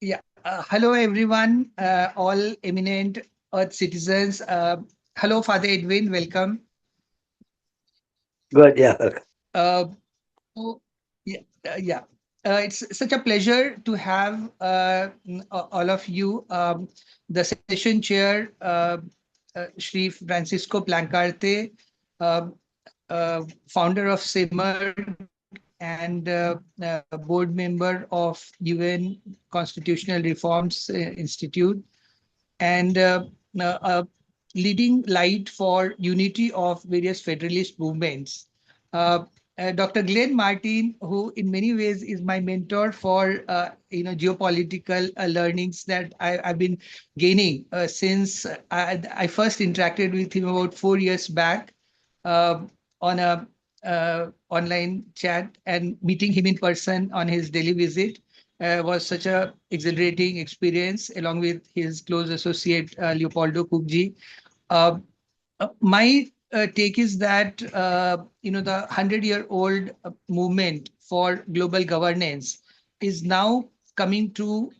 Yeah. Hello, everyone, all eminent Earth citizens. Hello, Father Edwin. Welcome. Good, yeah. Welcome. Uh, so, yeah, yeah. It's such a pleasure to have all of you. The session chair, Shri Francisco Plancarte, uh, founder of SIMERG and board member of UN Constitutional Reforms Institute, and leading light for unity of various federalist movements. Uh, Dr. Glenn Martin, who in many ways is my mentor for geopolitical learnings that I've been gaining since I first interacted with him about 4 years back uh, on a online chat, and meeting him in person on his daily visit was such a exhilarating experience, along with his close associate Leopoldo Kukji. Uh, my take is that the 100-year-old movement for global governance is now coming to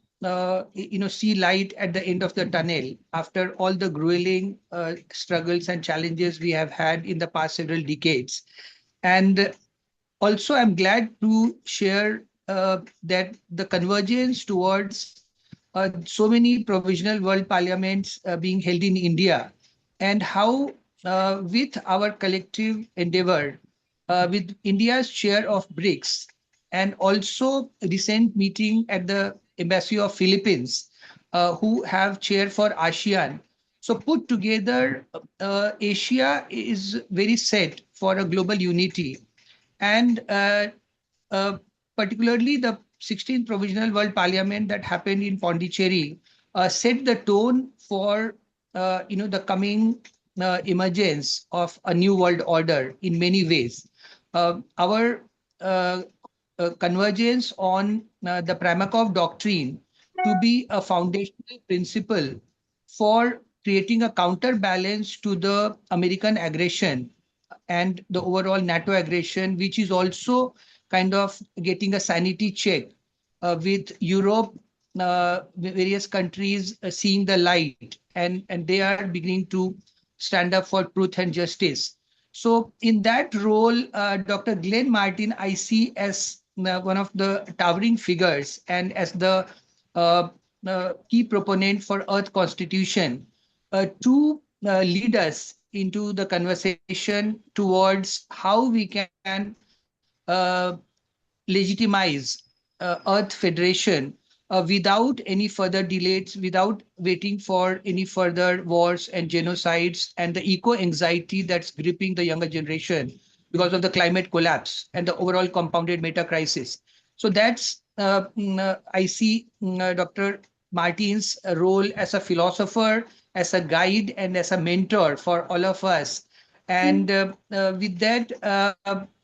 see light at the end of the tunnel after all the grueling struggles and challenges we have had in the past several decades. And also, I'm glad to share that the convergence towards so many provisional world parliaments being held in India, and how, with our collective endeavor, with India's share of BRICS, and also recent meeting at the Embassy of Philippines, who have chair for ASEAN. So put together, Asia is very set for a global unity, and uh, particularly the 16th Provisional World Parliament that happened in Pondicherry set the tone for the coming emergence of a new world order in many ways. Our convergence on the Primakov doctrine to be a foundational principle for creating a counterbalance to the American aggression and the overall NATO aggression, which is also kind of getting a sanity check with Europe, various countries seeing the light, and they are beginning to stand up for truth and justice. So, in that role, Dr. Glenn Martin, I see as one of the towering figures and as the uh, key proponent for Earth Constitution to lead us into the conversation towards how we can legitimize Earth Federation without any further delays, without waiting for any further wars and genocides and the eco anxiety that's gripping the younger generation because of the climate collapse and the overall compounded meta crisis. So that's I see Dr. Martin's role as a philosopher, as a guide, and as a mentor for all of us. And with that,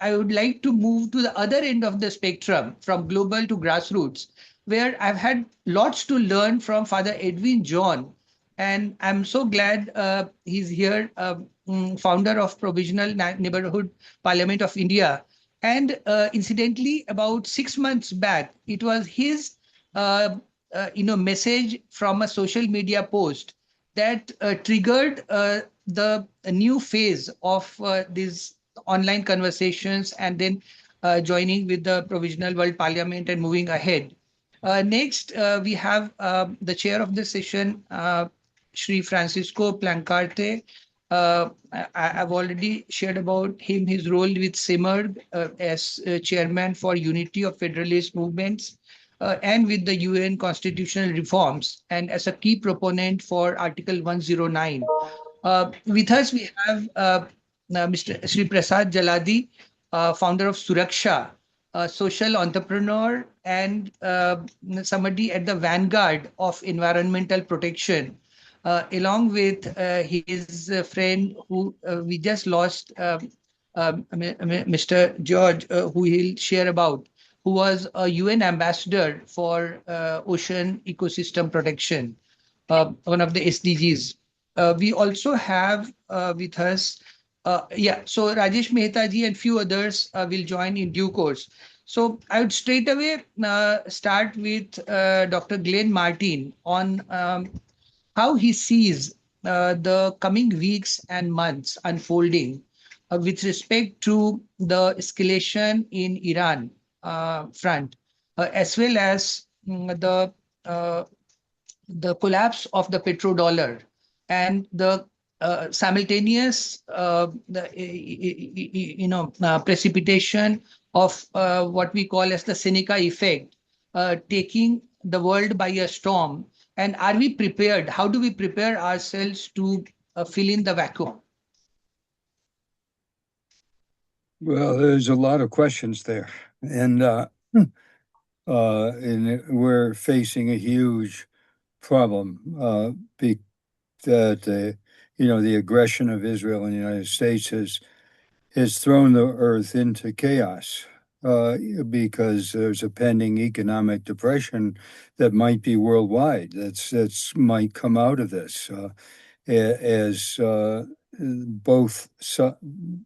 I would like to move to the other end of the spectrum, from global to grassroots, where I've had lots to learn from Father Edwin John. And I'm so glad he's here, founder of Provisional Neighborhood Parliament of India. And incidentally, about 6 months back, it was his message from a social media post that triggered the new phase of these online conversations, and then joining with the Provisional World Parliament and moving ahead. Next, we have the chair of the session, Sri Francisco Plancarte. I've already shared about him, his role with SIMERG as chairman for Unity of Federalist Movements, and with the UN constitutional reforms, and as a key proponent for Article 109. With us, we have Mr. Sri Prasad Jaladi, founder of Suraksha, a social entrepreneur and somebody at the vanguard of environmental protection, along with his friend who we just lost, Mr. George, who he'll share about, who was a UN ambassador for ocean ecosystem protection, one of the SDGs. We also have with us, so Rajesh Mehta ji and few others will join in due course. So I would straight away start with Dr. Glenn Martin on how he sees the coming weeks and months unfolding with respect to the escalation in Iran front, as well as uh, the collapse of the petrodollar and the simultaneous precipitation of what we call as the Seneca effect, taking the world by a storm. And are we prepared? How do we prepare ourselves to fill in the vacuum? Well, there's a lot of questions there, and we're facing a huge problem. That the aggression of Israel and the United States has thrown the earth into chaos. Because there's a pending economic depression that might be worldwide. That's might come out of this as both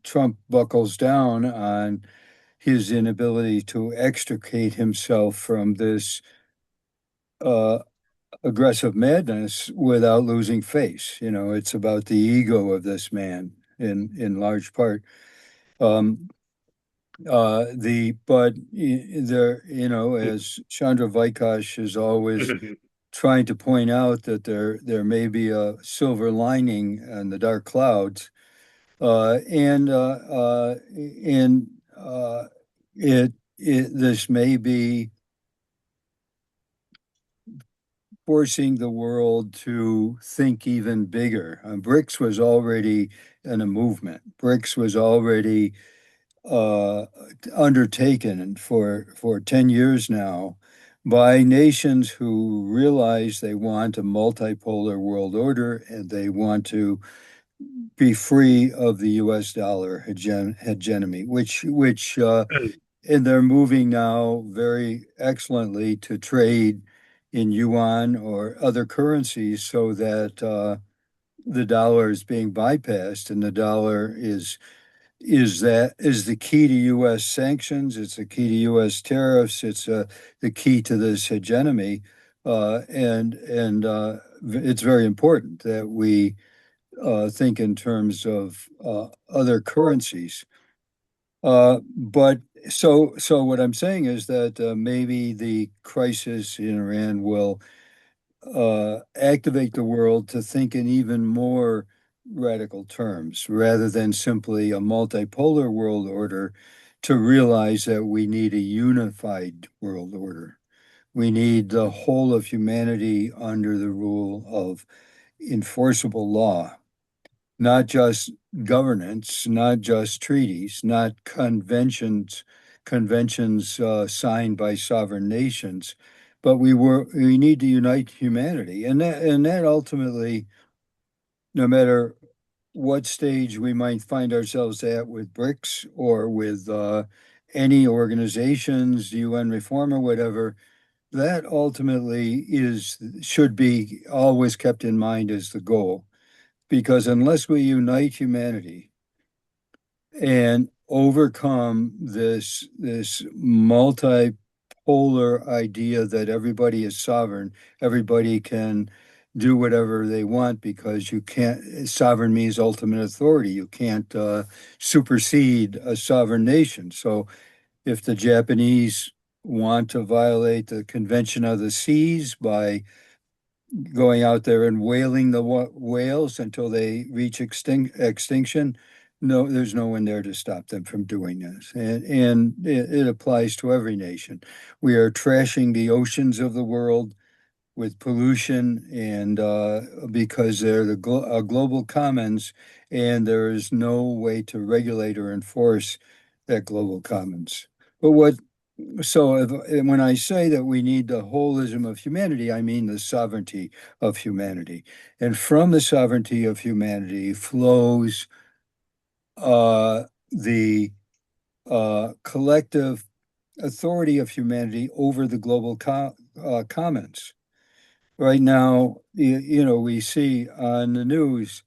Trump buckles down on his inability to extricate himself from this uh, aggressive madness without losing face. It's about the ego of this man in large part. Um, as Chandra Vikash is always trying to point out that there may be a silver lining in the dark clouds, and this may be forcing the world to think even bigger. BRICS was already in a movement. BRICS was already uh, undertaken for 10 years now by nations who realize they want a multipolar world order and they want to be free of the US dollar hegemony, which and they're moving now very excellently to trade in yuan or other currencies so that the dollar is being bypassed, and the dollar is the key to U.S. sanctions. It's the key to U.S. tariffs. It's the key to this hegemony, and it's very important that we think in terms of other currencies. But so what I'm saying is that maybe the crisis in Iran will activate the world to think in even more radical terms rather than simply a multipolar world order, to realize that we need a unified world order. We need the whole of humanity under the rule of enforceable law, not just governance, not just treaties, not conventions signed by sovereign nations, but we need to unite humanity, and that ultimately, no matter what stage we might find ourselves at with BRICS or with any organizations, UN reform or whatever, that ultimately is should be always kept in mind as the goal, because unless we unite humanity and overcome this multipolar idea that everybody is sovereign, everybody can do whatever they want, because you can't, sovereign means ultimate authority. You can't supersede a sovereign nation. So if the Japanese want to violate the Convention of the Seas by going out there and whaling the whales until they reach extinction, no, there's no one there to stop them from doing this. And it applies to every nation. We are trashing the oceans of the world with pollution, and because they're global commons, and there is no way to regulate or enforce that global commons. But when I say that we need the holism of humanity, I mean the sovereignty of humanity. And from the sovereignty of humanity flows the collective authority of humanity over the global commons. Right now, we see on the news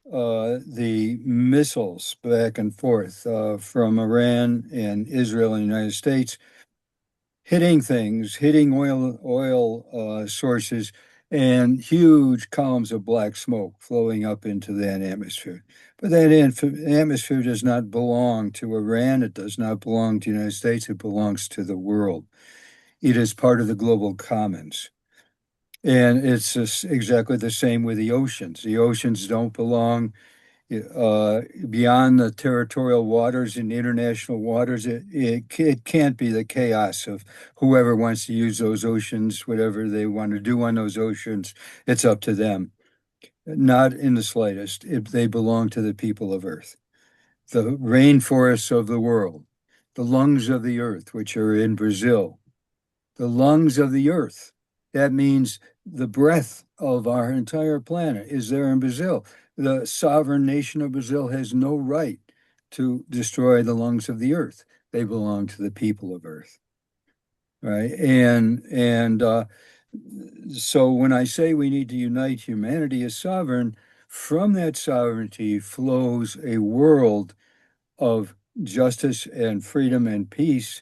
the missiles back and forth from Iran and Israel and the United States hitting things, hitting oil sources, and huge columns of black smoke flowing up into that atmosphere. But that atmosphere does not belong to Iran. It does not belong to the United States. It belongs to the world. It is part of the global commons. And it's exactly the same with the oceans. The oceans don't belong beyond the territorial waters and international waters. It can't be the chaos of whoever wants to use those oceans, whatever they want to do on those oceans. It's up to them. Not in the slightest. They belong to the people of Earth. The rainforests of the world, the lungs of the earth, which are in Brazil, the lungs of the earth. That means the breath of our entire planet is there in Brazil. The sovereign nation of Brazil has no right to destroy the lungs of the earth. They belong to the people of Earth, right? And so when I say we need to unite humanity as sovereign, from that sovereignty flows a world of justice and freedom and peace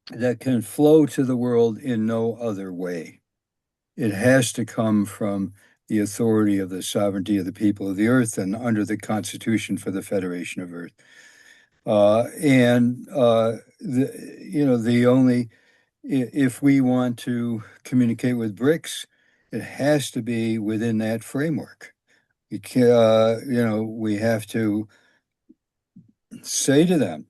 that can flow to the world in no other way. It has to come from the authority of the sovereignty of the people of the earth and under the Constitution for the Federation of Earth. The only, if we want to communicate with BRICS, it has to be within that framework. We have to say to them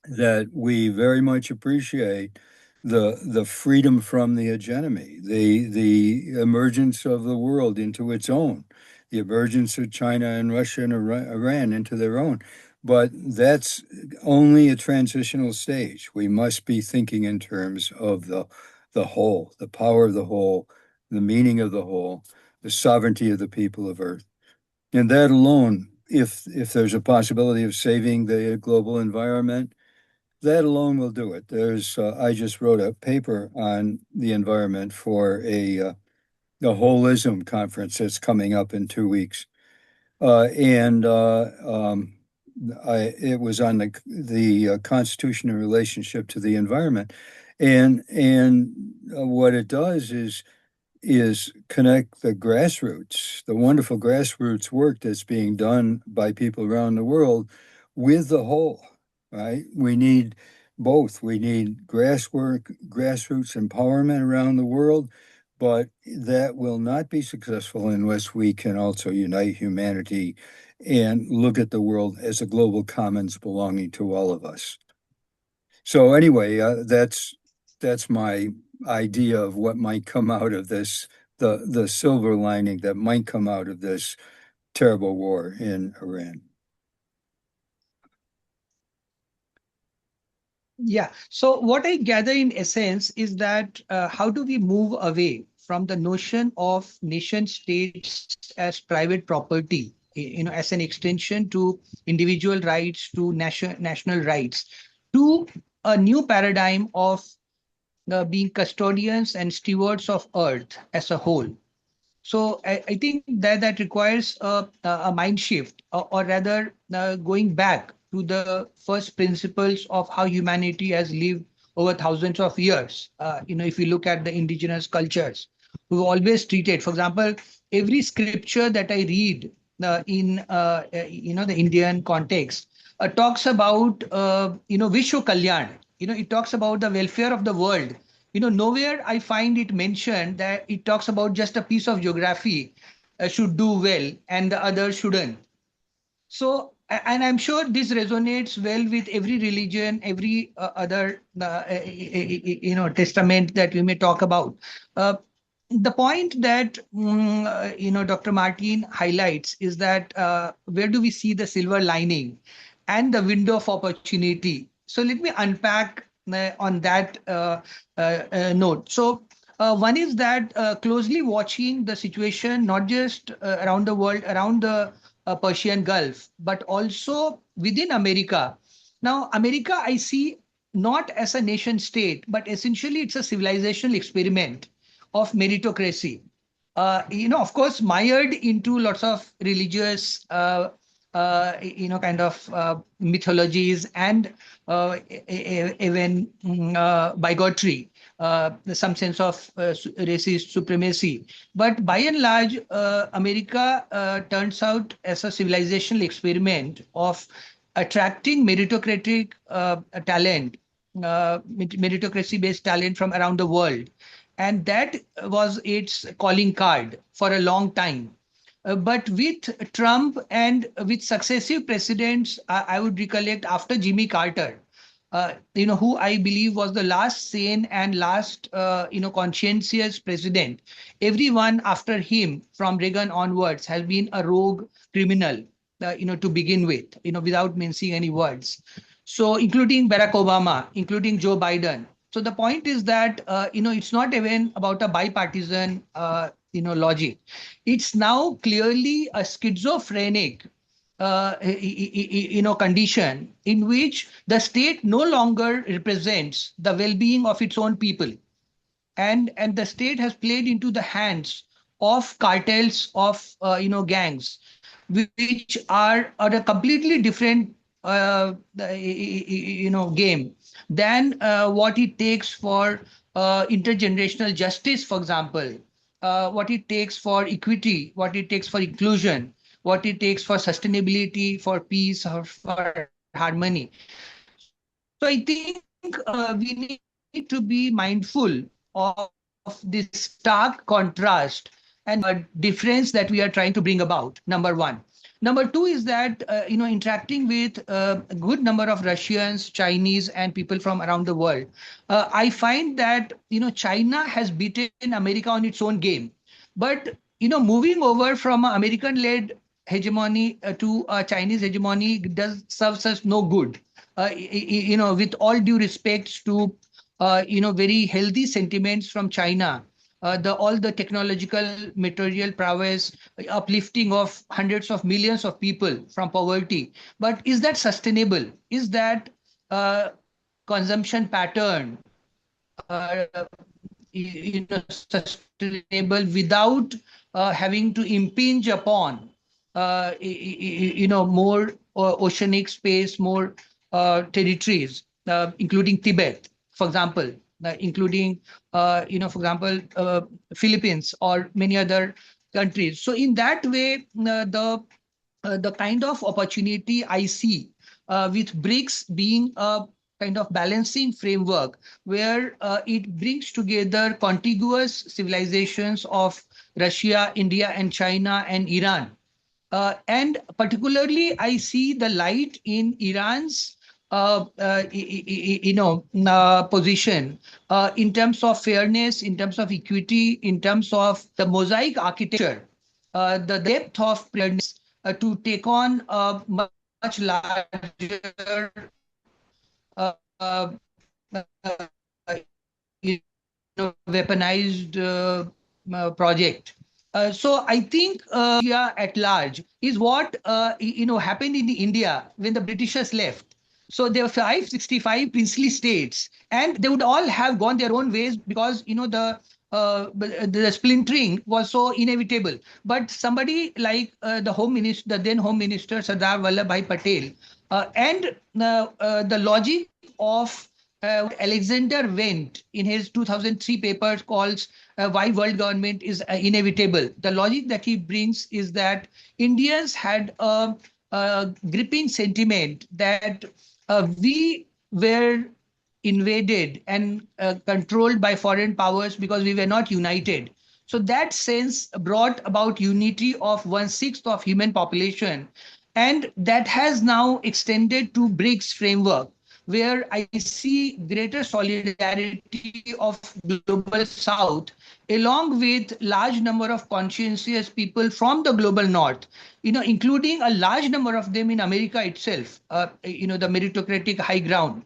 that we very much appreciate the freedom from the hegemony, the emergence of the world into its own, the emergence of China and Russia and Iran into their own. But that's only a transitional stage. We must be thinking in terms of the whole, the power of the whole, the meaning of the whole, the sovereignty of the people of Earth. And that alone, if there's a possibility of saving the global environment, that alone will do it. I just wrote a paper on the environment for a holism conference that's coming up in 2 weeks, and it was on the Constitution in relationship to the environment, and what it does is connect the grassroots, the wonderful grassroots work that's being done by people around the world with the whole, right? We need both. We need grassroots empowerment around the world, but that will not be successful unless we can also unite humanity and look at the world as a global commons belonging to all of us. So anyway, that's my idea of what might come out of this, the silver lining that might come out of this terrible war in Iran. Yeah. So what I gather in essence is that how do we move away from the notion of nation states as private property, as an extension to individual rights, to national rights, to a new paradigm of being custodians and stewards of earth as a whole. So I think that requires a mind shift, or rather going back to the first principles of how humanity has lived over thousands of years. If you look at the indigenous cultures, we've always treated, for example, every scripture that I read in the Indian context talks about Vishwa Kalyan. It talks about the welfare of the world. Nowhere I find it mentioned that it talks about just a piece of geography should do well and the other shouldn't. So, and I'm sure this resonates well with every religion, every other, testament that we may talk about. Uh, the point that, Dr. Martin highlights is that where do we see the silver lining and the window of opportunity? So let me unpack on that note. So one is that closely watching the situation, not just around the world, around the Persian Gulf, but also within America. Now, America, I see not as a nation state, but essentially it's a civilizational experiment of meritocracy. of course, mired into lots of religious, kind of mythologies and even bigotry, some sense of racist supremacy. But by and large, America turns out as a civilizational experiment of attracting meritocratic talent, meritocracy-based talent from around the world, and that was its calling card for a long time. But with Trump and with successive presidents, I would recollect after Jimmy Carter, who I believe was the last sane and last, conscientious president. Everyone after him, from Reagan onwards, has been a rogue criminal, to begin with, without mincing any words. So, including Barack Obama, including Joe Biden. So the point is that, it's not even about a bipartisan, logic. It's now clearly a schizophrenic, condition in which the state no longer represents the well-being of its own people, and the state has played into the hands of cartels of, gangs, which are a completely different, game than what it takes for intergenerational justice, for example, what it takes for equity, what it takes for inclusion, what it takes for sustainability, for peace, or for harmony. So I think we need to be mindful of this stark contrast and difference that we are trying to bring about, number one. Number two is that, interacting with a good number of Russians, Chinese, and people from around the world, I find that, China has beaten America on its own game. But, moving over from an American-led hegemony to a Chinese hegemony does serves us no good. With all due respects to, very healthy sentiments from China, the all the technological material prowess, uplifting of hundreds of millions of people from poverty. But is that sustainable? Is that consumption pattern, sustainable without having to impinge upon, more oceanic space, more territories, including Tibet, for example, including, for example, Philippines or many other countries. So in that way, the kind of opportunity I see with BRICS being a kind of balancing framework where it brings together contiguous civilizations of Russia, India, and China and Iran. And particularly, I see the light in Iran's, position in terms of fairness, in terms of equity, in terms of the mosaic architecture, the depth of fairness to take on a much larger, uh, uh, weaponized project. So I think India at large is what happened in India when the Britishers left. So there were 565 princely states, and they would all have gone their own ways because the splintering was so inevitable. But somebody like the then Home Minister Sardar Vallabhbhai Patel, and the logic of Alexander Wendt in his 2003 paper called Why World Government is Inevitable. The logic that he brings is that Indians had a gripping sentiment that we were invaded and controlled by foreign powers because we were not united. So that sense brought about unity of 1/6 of human population, and that has now extended to BRICS framework, where I see greater solidarity of global South, along with large number of conscientious people from the global North, including a large number of them in America itself, the meritocratic high ground.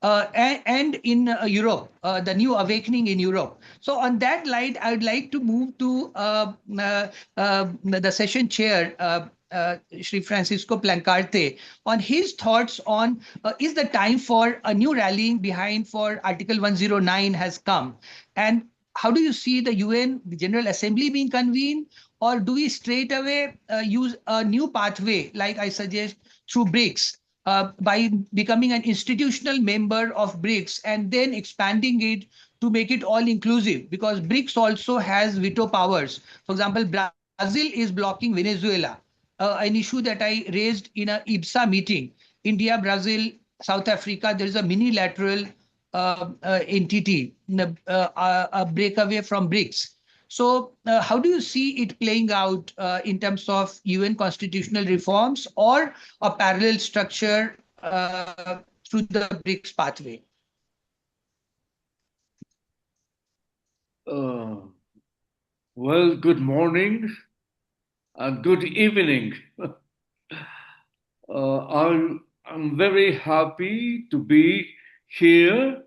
And in Europe, the new awakening in Europe. So on that light, I would like to move to the session chair, Sri Francisco Plancarte, on his thoughts on is the time for a new rallying behind for Article 109 has come. And how do you see the UN, the General Assembly being convened, or do we straight away use a new pathway, like I suggest, through BRICS, by becoming an institutional member of BRICS and then expanding it to make it all inclusive? Because BRICS also has veto powers. For example, Brazil is blocking Venezuela, an issue that I raised in a IBSA meeting. India, Brazil, South Africa, there is a minilateral entity, a breakaway from BRICS. So, how do you see it playing out in terms of UN constitutional reforms or a parallel structure through the BRICS pathway? Uh, well, good morning and good evening. I'm very happy to be here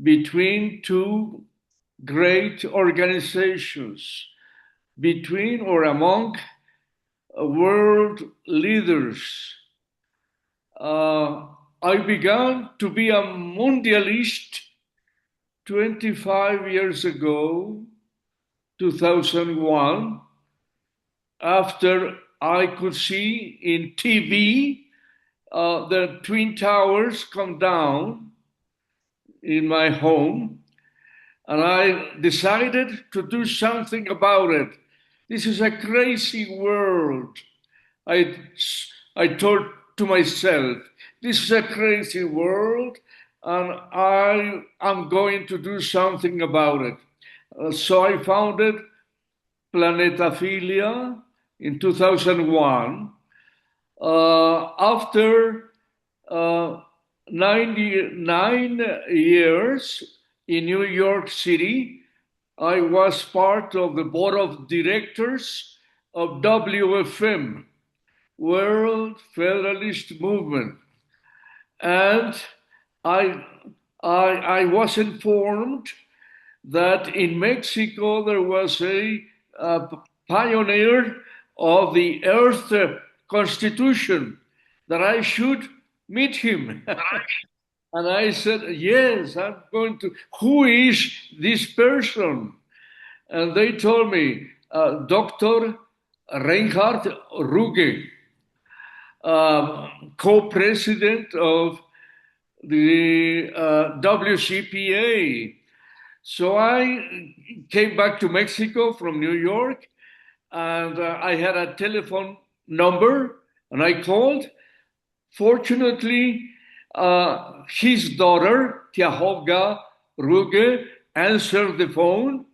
between two great organizations, between or among world leaders. I began to be a mundialist 25 years ago, 2001, after I could see in TV the Twin Towers come down in my home, and I decided to do something about it. This is a crazy world. I, I told to myself, this is a crazy world, and I am going to do something about it. So I founded Planetaphilia in 2001. After 99 years in New York City, I was part of the board of directors of WFM, World Federalist Movement. And I, I was informed that in Mexico there was a pioneer of the Earth Constitution, that I should meet him. And I said, yes, I'm going to. Who is this person? And they told me, Dr. Reinhard Ruge, co-president of the WCPA. So I came back to Mexico from New York, and I had a telephone number, and I called. Fortunately, his daughter, Tiahoga Ruge, answered the phone,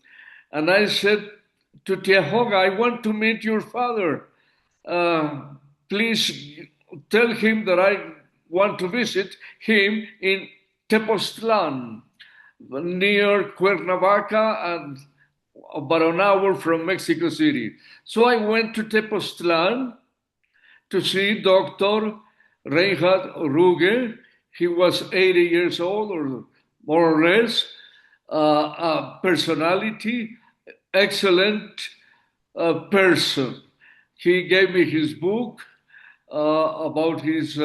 and I said to Tiahoga, I want to meet your father. Please tell him that I want to visit him in Tepoztlan, near Cuernavaca and about an hour from Mexico City. So I went to Tepoztlan to see Dr. Reinhard Ruge. He was 80 years old, or more or less, a personality, excellent person. He gave me his book about his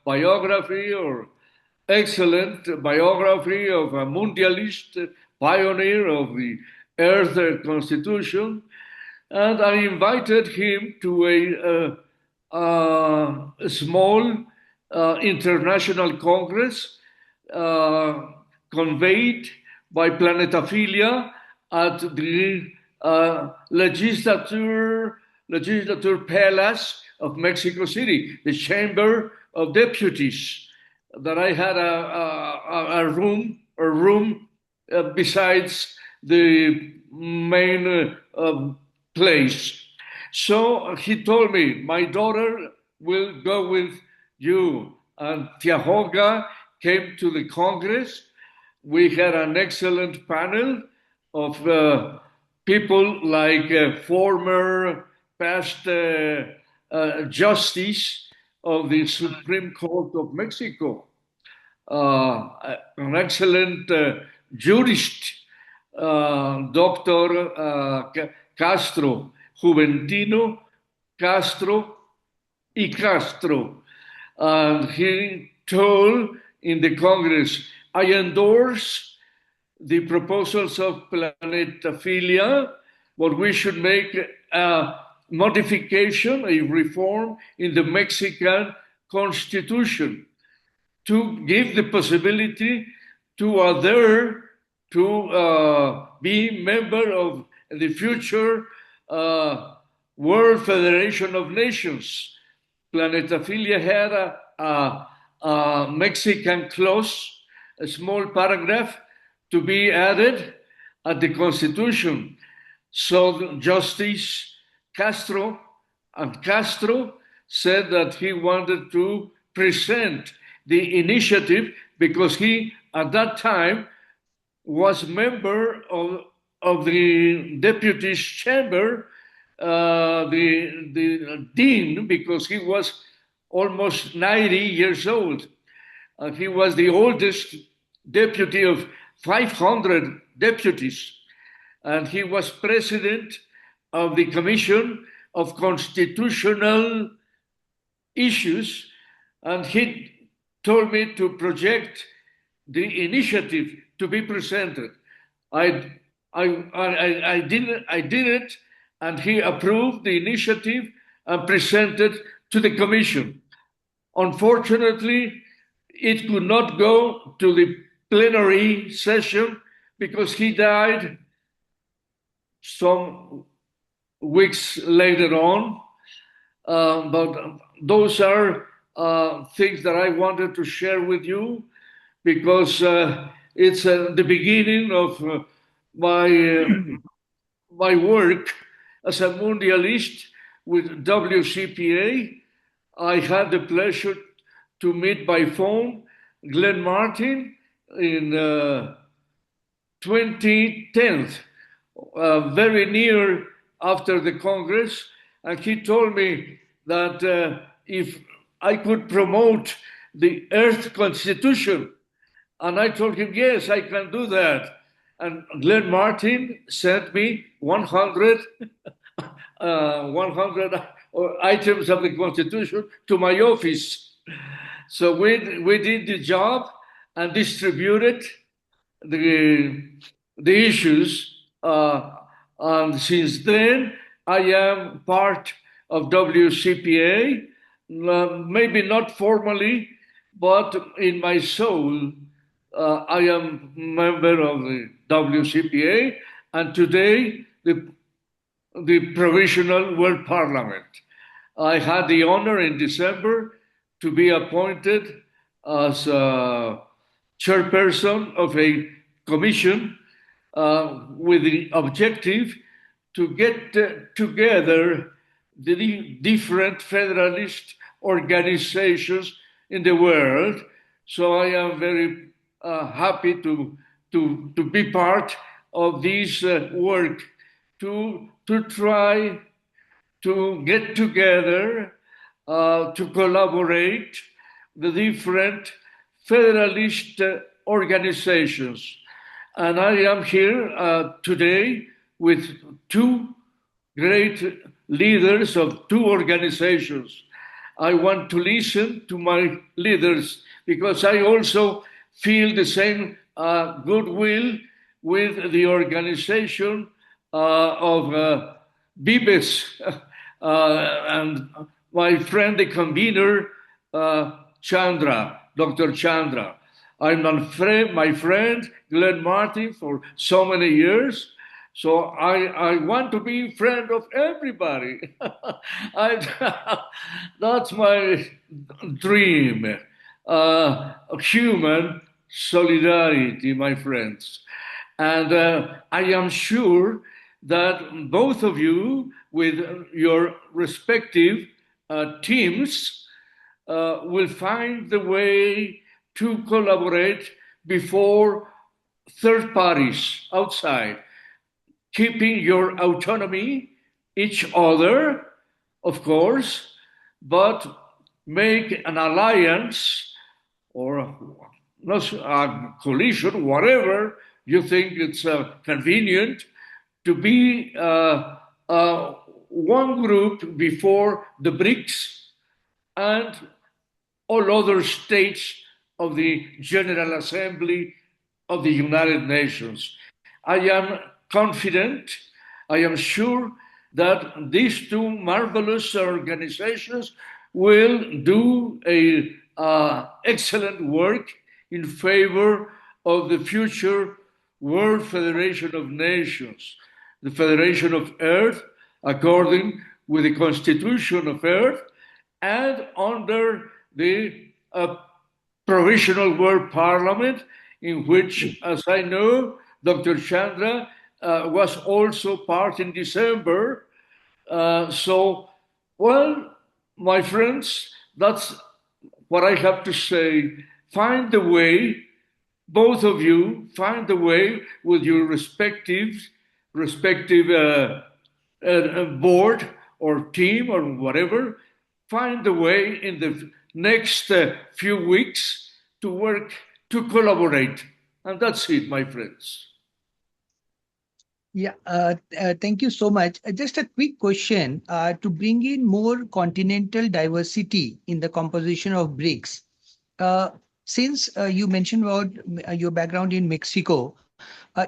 biography, or excellent biography of a mundialist pioneer of the Earth Constitution. And I invited him to a small international congress conveyed by Planetaphilia at the legislature palace of Mexico City, the Chamber of Deputies. That I had a room besides the main place. So he told me, my daughter will go with you. And Tiahoga came to the Congress. We had an excellent panel of people like former past justice of the Supreme Court of Mexico, an excellent jurist, Dr. Castro, Juventino Castro y Castro. And he told in the Congress, I endorse the proposals of Planetaphilia, but we should make a modification, a reform in the Mexican Constitution to give the possibility to other to be member of the future World Federation of Nations. Planetaphilia had a Mexican clause, a small paragraph to be added at the Constitution. So Justice Castro said that he wanted to present the initiative because he, at that time, was member of the deputies chamber, the dean, because he was almost 90 years old. He was the oldest deputy of 500 deputies, and he was president of the Commission of Constitutional Issues, and he told me to project the initiative to be presented. I did it, and he approved the initiative and presented to the Commission. Unfortunately, it could not go to the plenary session because he died some weeks later on. But those are things that I wanted to share with you because it's the beginning of my work as a mundialist with WCPA. I had the pleasure to meet by phone Glenn Martin in 2010, very near after the Congress, and he told me that if I could promote the Earth Constitution, and I told him, yes, I can do that. And Glenn Martin sent me 100 items of the Constitution to my office. So we did the job and distributed the issues. And since then, I am part of WCPA, maybe not formally, but in my soul, I am member of the WCPA, and today the Provisional World Parliament. I had the honor in December to be appointed as chairperson of a commission with the objective to get together the different federalist organizations in the world. So I am very happy to be part of this work to try to get together, to collaborate the different federalist organizations. And I am here today with two great leaders of two organizations. I want to listen to my leaders because I also feel the same goodwill with the organization of Bibes and my friend, the convener, Chandra, Dr. Chandra. I'm my friend, Glenn Martin, for so many years. So I want to be friend of everybody. That's my dream. Human solidarity, my friends. And I am sure that both of you, with your respective teams, will find the way to collaborate before third parties outside, keeping your autonomy, each other, of course, but make an alliance or a coalition, whatever you think it's convenient, to be one group before the BRICS and all other states of the General Assembly of the United Nations. I am confident, I am sure that these two marvelous organizations will do a excellent work in favor of the future World Federation of Nations, the Federation of Earth, according with the Constitution of Earth, and under the Provisional World Parliament, in which, as I know, Dr. Chandra was also part in December. Well, my friends, that's what I have to say. Find the way, both of you, find the way with your respective board or team or whatever. Find the way in the next few weeks to work to collaborate, and that's it, my friends. Yeah, thank you so much. Just a quick question to bring in more continental diversity in the composition of BRICS. Uh, since you mentioned about your background in Mexico,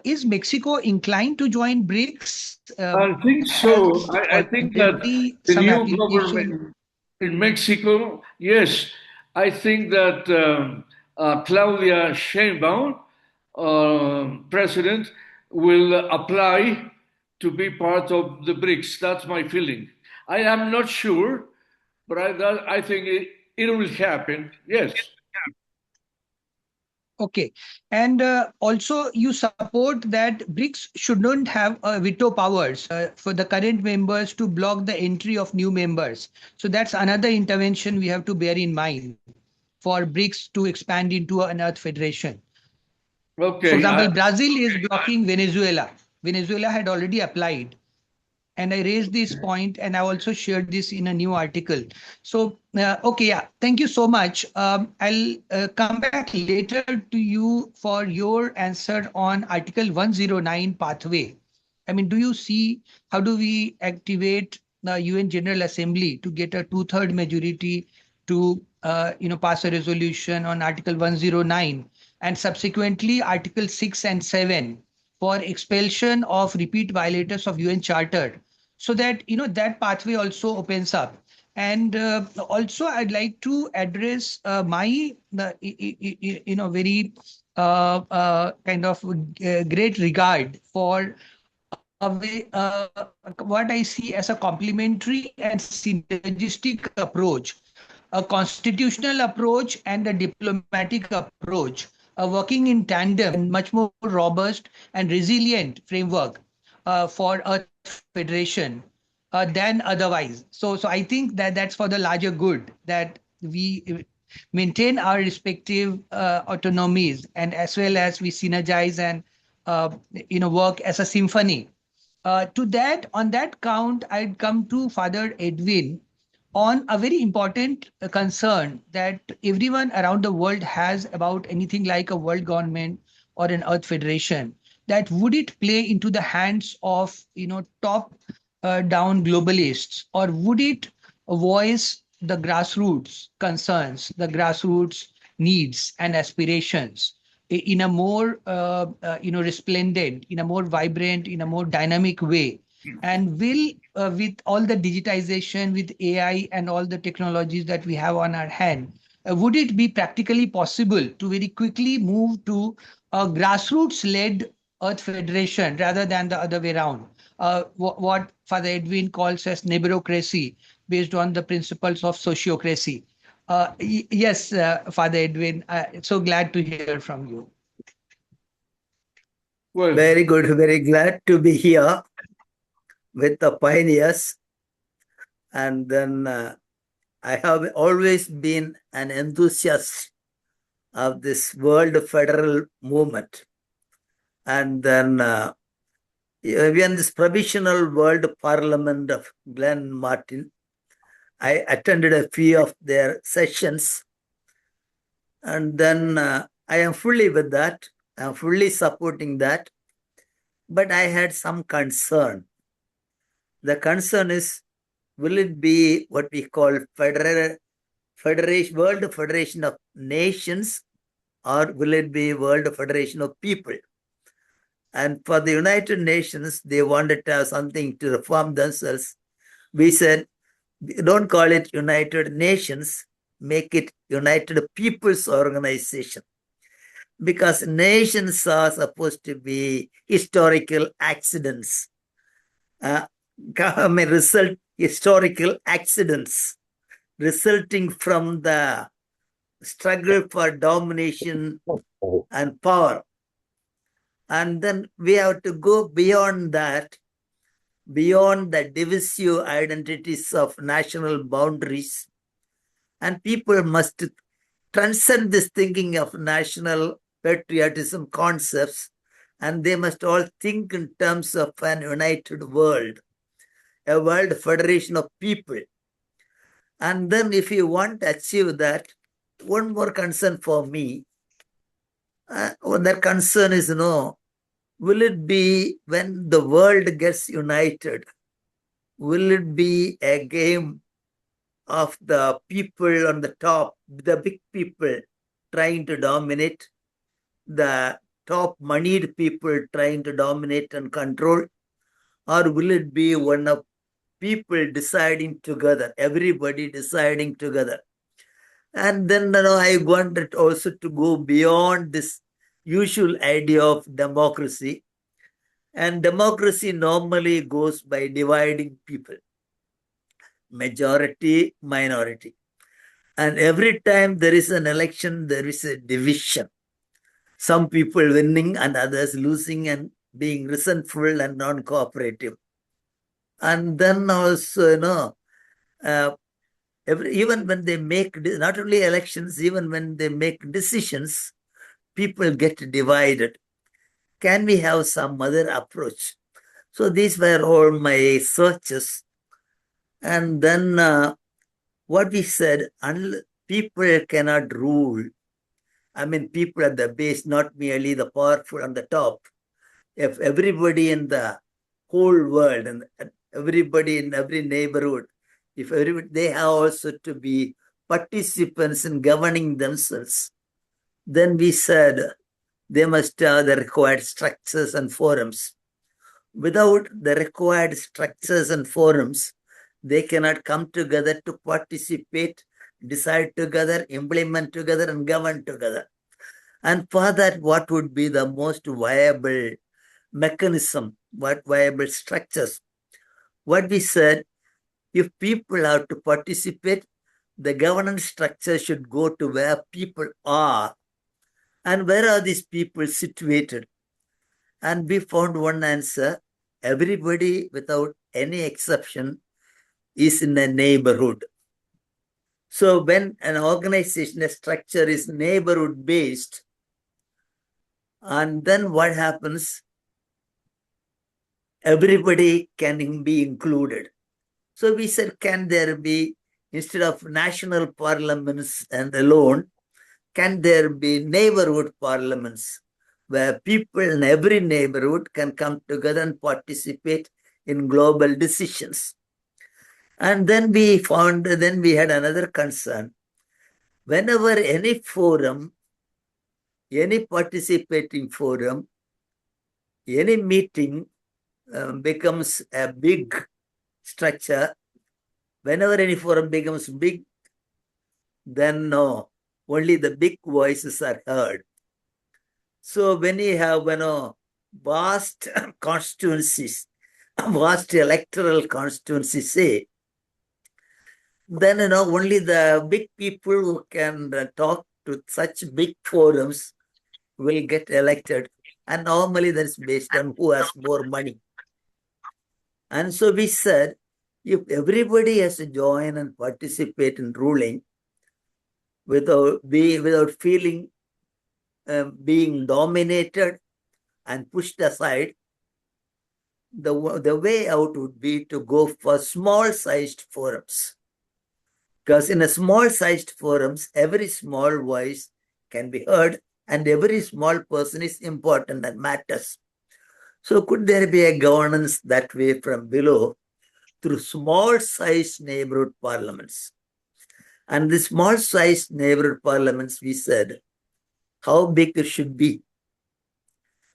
is Mexico inclined to join BRICS? I think Has so. I think that already the some new application? government in Mexico, yes, I think that Claudia Sheinbaum, president, will apply to be part of the BRICS. That's my feeling. I am not sure, but I think it will happen. Yes. Okay. And also, you support that BRICS should not have veto powers for the current members to block the entry of new members. So that's another intervention we have to bear in mind for BRICS to expand into an Earth Federation. For Okay. example, Brazil is blocking Venezuela. Venezuela had already applied. And I raised this point, and I also shared this in a new article. So, okay, yeah, thank you so much. I'll come back later to you for your answer on Article 109 pathway. I mean, do you see how do we activate the UN General Assembly to get a two-third majority to pass a resolution on Article 109 and subsequently Article 6 and 7 for expulsion of repeat violators of UN Charter, so that that pathway also opens up. And also, I'd like to address my very kind of great regard for what I see as a complementary and synergistic approach, a constitutional approach and a diplomatic approach, working in tandem and much more robust and resilient framework for Earth Federation than otherwise. So I think that that's for the larger good that we maintain our respective autonomies, and as well as we synergize and work as a symphony. On that count, I'd come to Father Edwin on a very important concern that everyone around the world has about anything like a world government or an Earth Federation. That would it play into the hands of top down globalists, or would it voice the grassroots concerns, the grassroots needs and aspirations in a more resplendent, in a more vibrant, in a more dynamic way? And will with all the digitization, with AI and all the technologies that we have on our hand, would it be practically possible to very quickly move to a grassroots led Earth Federation rather than the other way around, what Father Edwin calls as neighborocracy based on the principles of sociocracy? Yes, Father Edwin, so glad to hear from you. Well, very good, very glad to be here with the pioneers. And then I have always been an enthusiast of this world federal movement. And then even this provisional world parliament of Glenn Martin, I attended a few of their sessions. And then I am fully with that. I'm fully supporting that. But I had some concern. The concern is, will it be what we call Federation, World Federation of Nations, or will it be World Federation of People? And for the United Nations, they wanted to have something to reform themselves. We said, don't call it United Nations, make it United Peoples Organization. Because nations are supposed to be historical accidents. Historical accidents resulting from the struggle for domination and power. And then we have to go beyond that, beyond the divisive identities of national boundaries. And people must transcend this thinking of national patriotism concepts, and they must all think in terms of an united world, a world federation of people. And then if you want to achieve that, one more concern for me, that concern is, will it be when the world gets united, will it be a game of the people on the top, the big people trying to dominate, the top moneyed people trying to dominate and control, or will it be one of people deciding together, everybody deciding together? And then I wanted also to go beyond this usual idea of democracy. And democracy normally goes by dividing people, majority, minority. And every time there is an election, there is a division. Some people winning and others losing and being resentful and non-cooperative. And then also, even when they make, not only elections, even when they make decisions, people get divided. Can we have some other approach? So these were all my searches. And then what we said, people cannot rule. I mean, people at the base, not merely the powerful on the top. If everybody in the whole world and everybody in every neighborhood, if everybody, they have also to be participants in governing themselves, then we said they must have the required structures and forums. Without the required structures and forums, they cannot come together to participate, decide together, implement together, and govern together. And for that, what would be the most viable mechanism, what viable structures? What we said, if people have to participate, the governance structure should go to where people are. And where are these people situated? And we found one answer. Everybody, without any exception, is in a neighborhood. So when an organization, a structure is neighborhood based, and then what happens? Everybody can be included. So we said, can there be, instead of national parliaments and alone, can there be neighborhood parliaments where people in every neighborhood can come together and participate in global decisions? And then we found, then we had another concern. Whenever any forum, any participating forum, any meeting becomes a big structure, whenever any forum becomes big, then no, only the big voices are heard. So when you have vast constituencies, vast electoral constituencies, say, then only the big people who can talk to such big forums will get elected. And normally that's based on who has more money. And so we said, if everybody has to join and participate in ruling without feeling being dominated and pushed aside, the way out would be to go for small-sized forums. Because in a small-sized forums, every small voice can be heard and every small person is important and matters. So could there be a governance that way from below through small-sized neighborhood parliaments? And the small-sized neighborhood parliaments, we said, how big it should be.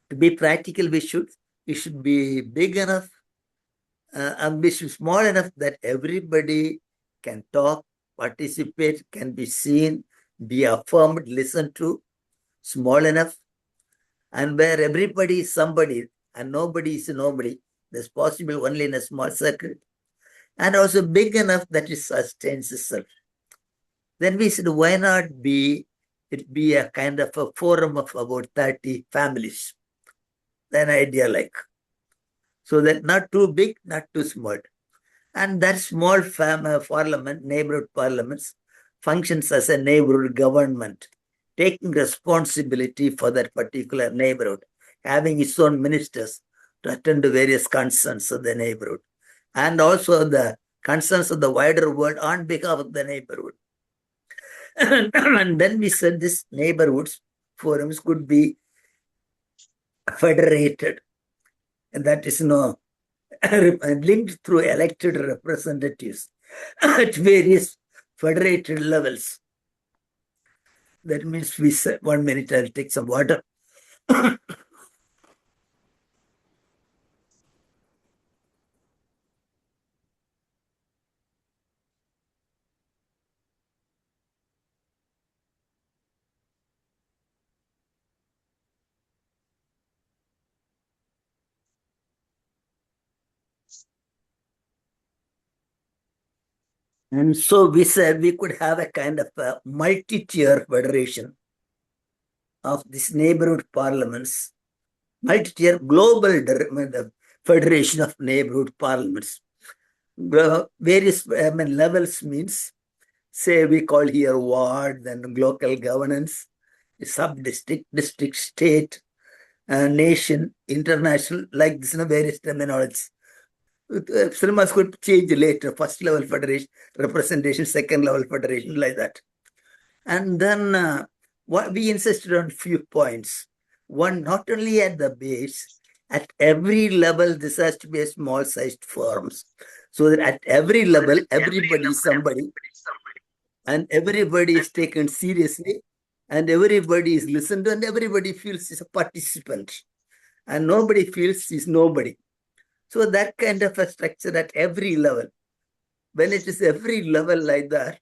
To be practical, it should be big enough, ambitious, small enough that everybody can talk, participate, can be seen, be affirmed, listened to, small enough, and where everybody is somebody and nobody is nobody. That's possible only in a small circle, and also big enough that it sustains itself. Then we said, why not be a kind of a forum of about 30 families? An idea like. So that not too big, not too small. And that small parliament, neighborhood parliaments, functions as a neighborhood government, taking responsibility for that particular neighborhood, having its own ministers to attend to various concerns of the neighborhood, and also the concerns of the wider world on behalf of the neighborhood. And then we said this neighborhoods forums could be federated, and that is linked through elected representatives at various federated levels. That means we said, 1 minute, I'll take some water. And so we said we could have a kind of a multi-tier federation of these neighborhood parliaments, multi-tier global federation of neighborhood parliaments. Various levels means, say we call here ward, then local governance, sub-district, district, state, nation, international, like this, various terminologies. Cinemas could change later, first level federation, representation, second level federation, like that. And then what we insisted on few points. One, not only at the base, at every level, this has to be a small sized forums. So that at every level, everybody is somebody, and everybody is taken seriously, and everybody is listened to, and everybody feels is a participant, and nobody feels is nobody. So that kind of a structure at every level. When it is every level like that,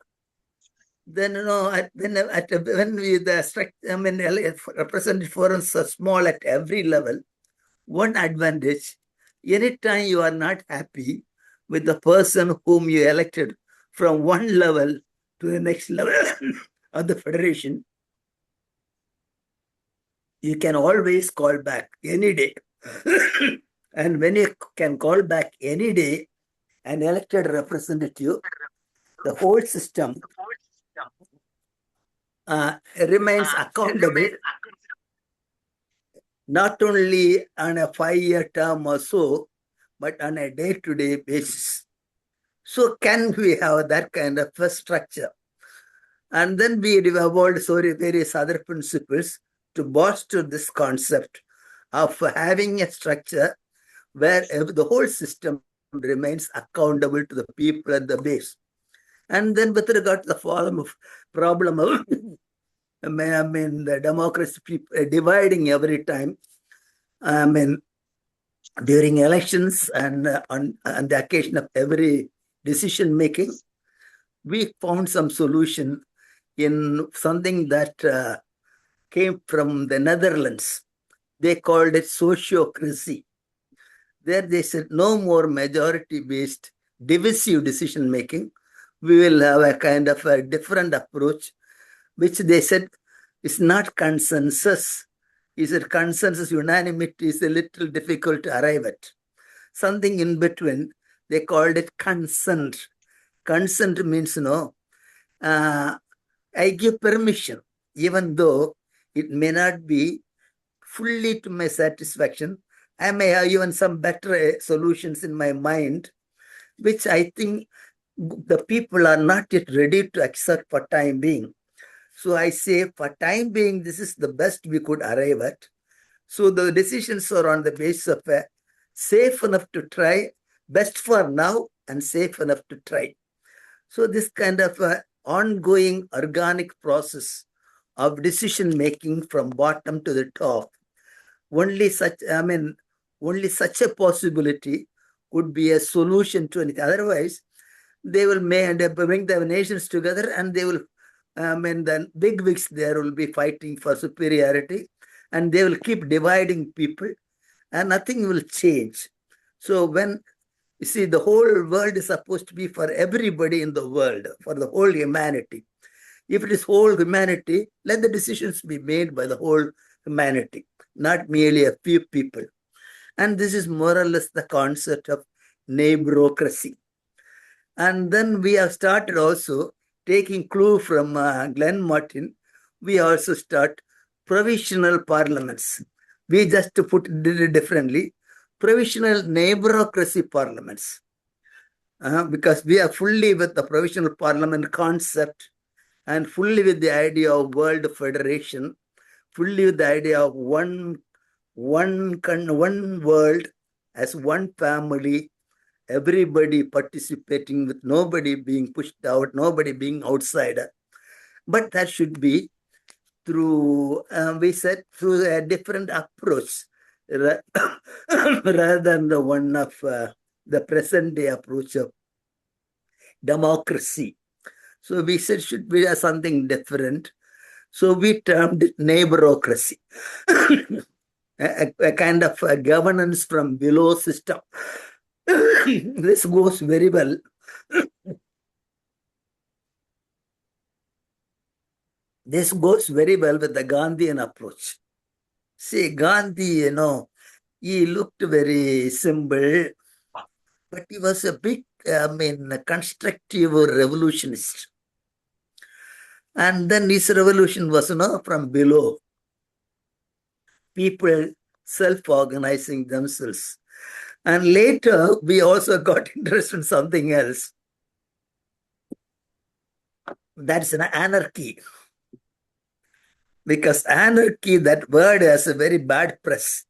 then when we the structure, representative forums are small at every level. One advantage: anytime you are not happy with the person whom you elected from one level to the next level of the federation, you can always call back any day. And when you can call back any day an elected representative, the whole system remains accountable, not only on a 5-year term or so, but on a day-to-day basis. So can we have that kind of a structure? And then we evolved various other principles to bolster this concept of having a structure where the whole system remains accountable to the people at the base. And then with regard to the problem of the democracy dividing every time, during elections and on the occasion of every decision making, we found some solution in something that came from the Netherlands. They called it sociocracy. There they said no more majority-based divisive decision making. We will have a kind of a different approach, which they said is not consensus. Is it consensus? Unanimity is a little difficult to arrive at. Something in between, they called it consent. Consent means, I give permission, even though it may not be fully to my satisfaction. I may have even some better solutions in my mind, which I think the people are not yet ready to accept for time being. So I say, for time being, this is the best we could arrive at. So the decisions are on the basis of safe enough to try, best for now, and safe enough to try. So this kind of ongoing organic process of decision making from bottom to the top. Only such a possibility could be a solution to anything. Otherwise, they will bring the nations together, and they will, the big wigs there will be fighting for superiority, and they will keep dividing people, and nothing will change. So when you see, the whole world is supposed to be for everybody in the world, for the whole humanity. If it is whole humanity, let the decisions be made by the whole humanity, not merely a few people. And this is more or less the concept of neighborocracy. And then we have started also taking clue from Glenn Martin. We also start provisional parliaments. We just did it differently. Provisional neighborocracy parliaments. Because we are fully with the provisional parliament concept and fully with the idea of world federation, fully with the idea of one world as one family, everybody participating with nobody being pushed out, nobody being outsider. But that should be through, we said, through a different approach rather than the one of the present day approach of democracy. So we said should be something different. So we termed it neighborocracy, a kind of a governance from below system. This goes very well. This goes very well with the Gandhian approach. See, Gandhi, he looked very simple, but he was a big, constructive revolutionist. And then his revolution was, from below. People self-organizing themselves. And later, we also got interested in something else. That's an anarchy. Because anarchy, that word has a very bad press.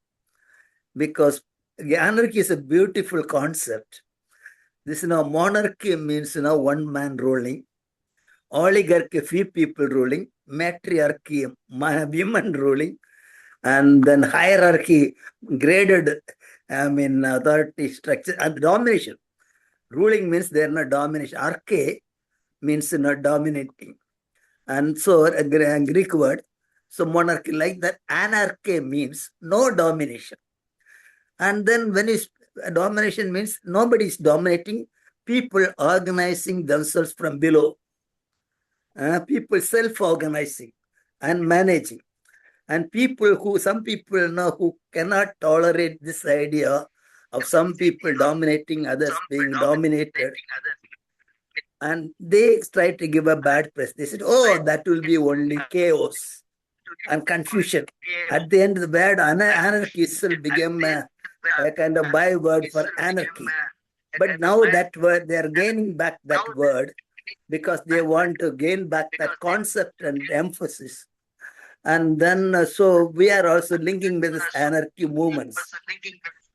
Because anarchy is a beautiful concept. This, monarchy means, one man ruling. Oligarchy, few people ruling. Matriarchy, women ruling. And then hierarchy, graded, authority structure, and domination. Ruling means they're not domination. Arche means not dominating. And so a Greek word, so monarchy, like that. Anarchy means no domination. And then when it's domination means nobody is dominating, people organizing themselves from below. People self-organizing and managing. And some people who cannot tolerate this idea of some people dominating, others being dominated. And they try to give a bad press. They said, oh, that will be only chaos and confusion. At the end, the word anarchy itself became a kind of byword for anarchy. But now that word, they are gaining back that word because they want to gain back that concept and emphasis. And then, so we are also linking with this anarchy movements.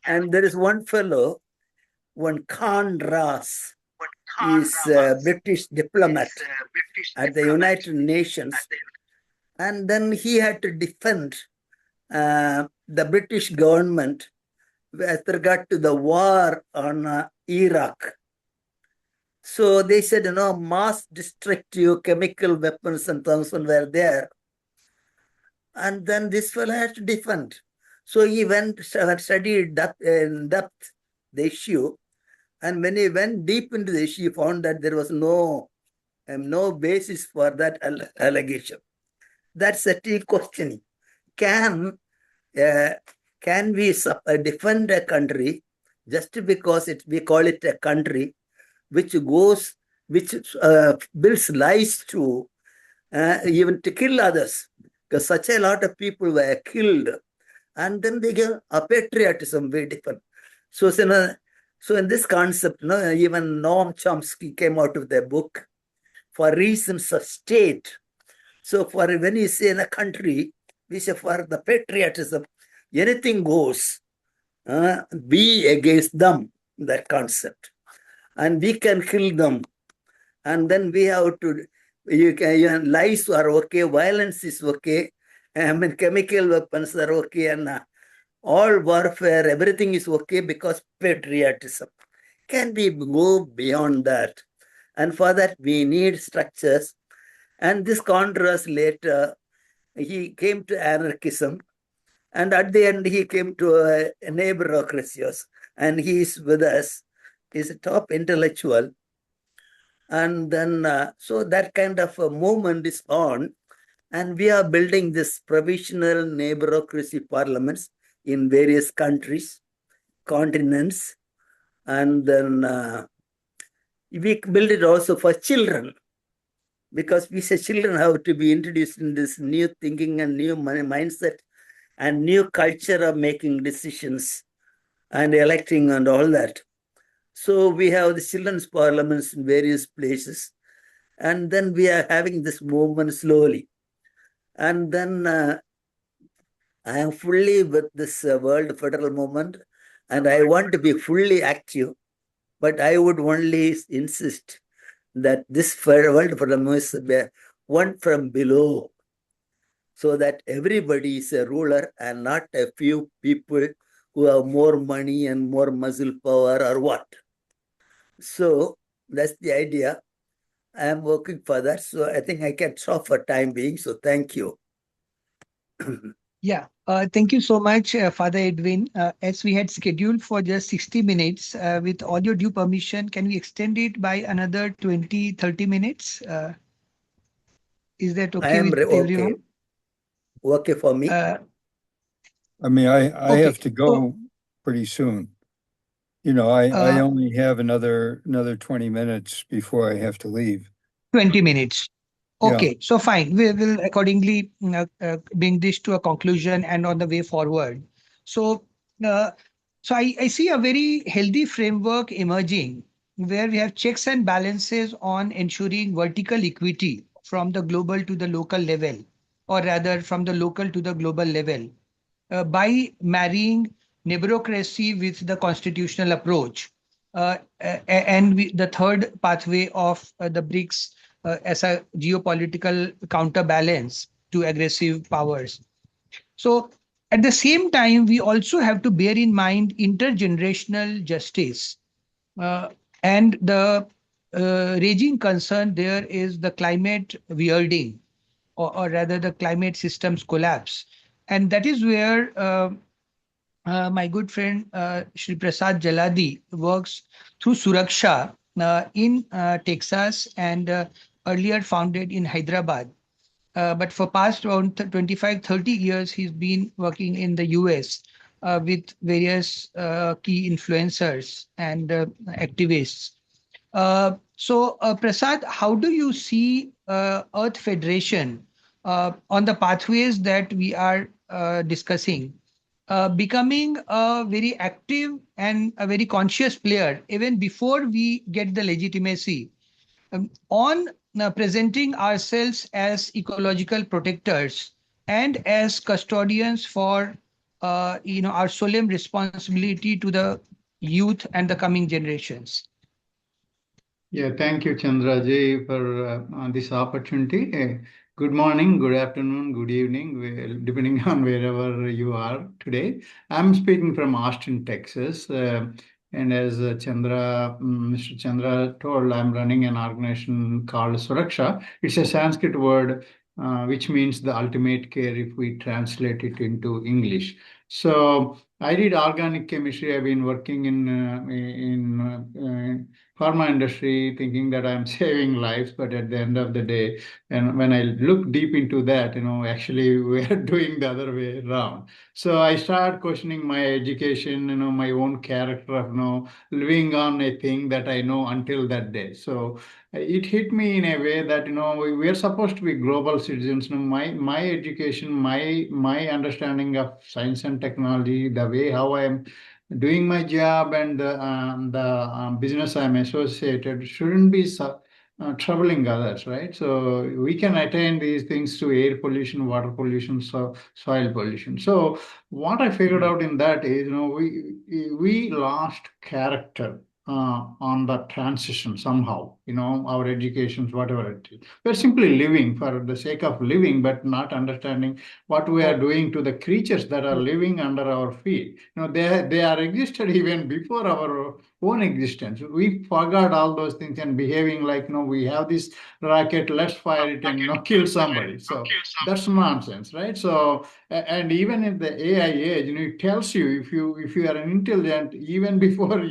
And there is one fellow, one Khan Ras, is a British diplomat at the United Nations. And then he had to defend the British government with regard to the war on Iraq. So they said, mass destructive chemical weapons and things were there. And then this fellow had to defend. So he went and studied in depth the issue. And when he went deep into the issue, he found that there was no basis for that allegation. That's a key question. Can we defend a country just because we call it a country which builds lies to even to kill others? Because such a lot of people were killed, and then they give a patriotism very different. So in this concept, even Noam Chomsky came out with a book for reasons of state. So for when you say in a country, we say for the patriotism, anything goes, be against them, that concept. And we can kill them. And then we have to lies are okay, violence is okay, chemical weapons are okay, and all warfare, everything is okay because patriotism. Can we go beyond that? And for that, we need structures. And this contrast later, he came to anarchism. And at the end, he came to a neighborocracy. And he is with us. He's a top intellectual. And then, so that kind of a movement is on. And we are building this provisional neighborocracy parliaments in various countries, continents. And then we build it also for children, because we say children have to be introduced in this new thinking and new mindset and new culture of making decisions and electing and all that. So we have the children's parliaments in various places. And then we are having this movement slowly. And then I am fully with this World Federal Movement, and I want to be fully active, but I would only insist that this World Federal Movement is one from below, so that everybody is a ruler and not a few people who have more money and more muscle power or what. So that's the idea. I am working for that. So I think I can stop for time being. So thank you. Yeah, thank you so much, Father Edwin. As we had scheduled for just 60 minutes, with all your due permission, can we extend it by another 20, 30 minutes? Is that I okay am with okay. everyone? Okay for me. I mean, I Okay. have to go pretty soon. You know, I Uh, only have another 20 minutes before I have to leave. 20 minutes. Yeah. Okay, so fine. We will accordingly bring this to a conclusion and on the way forward. So, uh, I see a very healthy framework emerging where we have checks and balances on ensuring vertical equity from the global to the local level, or rather from the local to the global level, by marrying neurocracy with the constitutional approach. The third pathway of the BRICS as a geopolitical counterbalance to aggressive powers. So, at the same time, we also have to bear in mind intergenerational justice. Uh, and the raging concern there is the climate weirding, or rather the climate systems collapse. And that is where my good friend Shri Prasad Jaladi works through Suraksha in Texas and earlier founded in Hyderabad. But for past around 25, 30 years, he's been working in the US with various key influencers and activists. Prasad, how do you see Earth Federation on the pathways that we are discussing, becoming a very active and a very conscious player even before we get the legitimacy on presenting ourselves as ecological protectors and as custodians for our solemn responsibility to the youth and the coming generations? Yeah, thank you, Chandra Ji, for this opportunity. Good morning, good afternoon, good evening, depending on wherever you are today. I'm speaking from Austin, Texas. And as Mr. Chandra told, I'm running an organization called Suraksha. It's a Sanskrit word which means the ultimate care if we translate it into English. So I did organic chemistry. I've been working in pharma industry thinking that I'm saving lives, but at the end of the day, and when I look deep into that, actually we're doing the other way around. So I start questioning my education, my own character of, living on a thing that I know until that day. So it hit me in a way that, we are supposed to be global citizens. My education, my understanding of science and technology, the way how I am doing my job and the business I'm associated shouldn't be troubling others, right? So we can attain these things to air pollution, water pollution, soil pollution. So what I figured out in that is, we lost character on the transition somehow, our educations, whatever it is. We're simply living for the sake of living, but not understanding what we are doing to the creatures that are living under our feet. They are existed even before our own existence. We forgot all those things and behaving like, we have this rocket, let's fire it and, kill somebody. So that's nonsense, right? So, and even in the AI age, it tells you if you are an intelligent, even before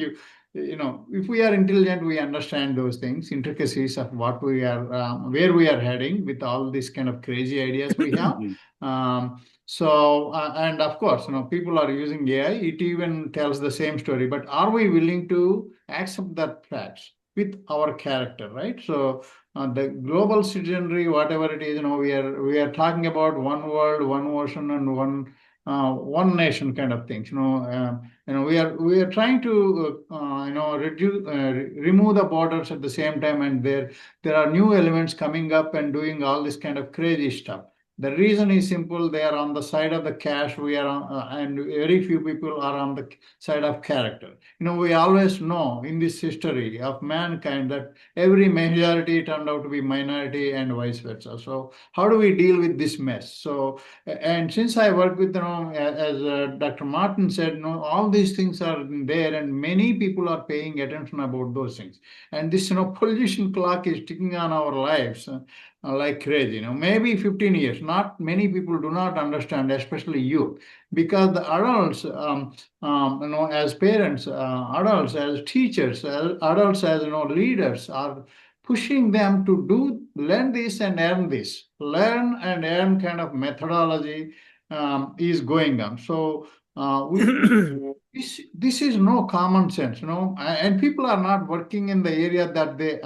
if we are intelligent, we understand those things, intricacies of what we are, where we are heading with all these kind of crazy ideas we have. And of course, people are using AI. It even tells the same story. But are we willing to accept that facts with our character, right? So the global citizenry, whatever it is, we are talking about one world, one ocean, and one nation kind of things. We are trying to reduce, remove the borders at the same time, and there are new elements coming up and doing all this kind of crazy stuff. The reason is simple. They are on the side of the cash. We are on, and very few people are on the side of character. We always know in this history of mankind that every majority turned out to be minority and vice versa. So how do we deal with this mess? So, and since I work with, as Dr. Martin said, all these things are there, and many people are paying attention about those things. And this, pollution clock is ticking on our lives. Like crazy, maybe 15 years. Not many people do not understand, especially you, because the adults, as parents, adults as teachers, adults as leaders are pushing them to learn this and earn this, learn and earn kind of methodology is going on. So this is no common sense, and people are not working in the area that they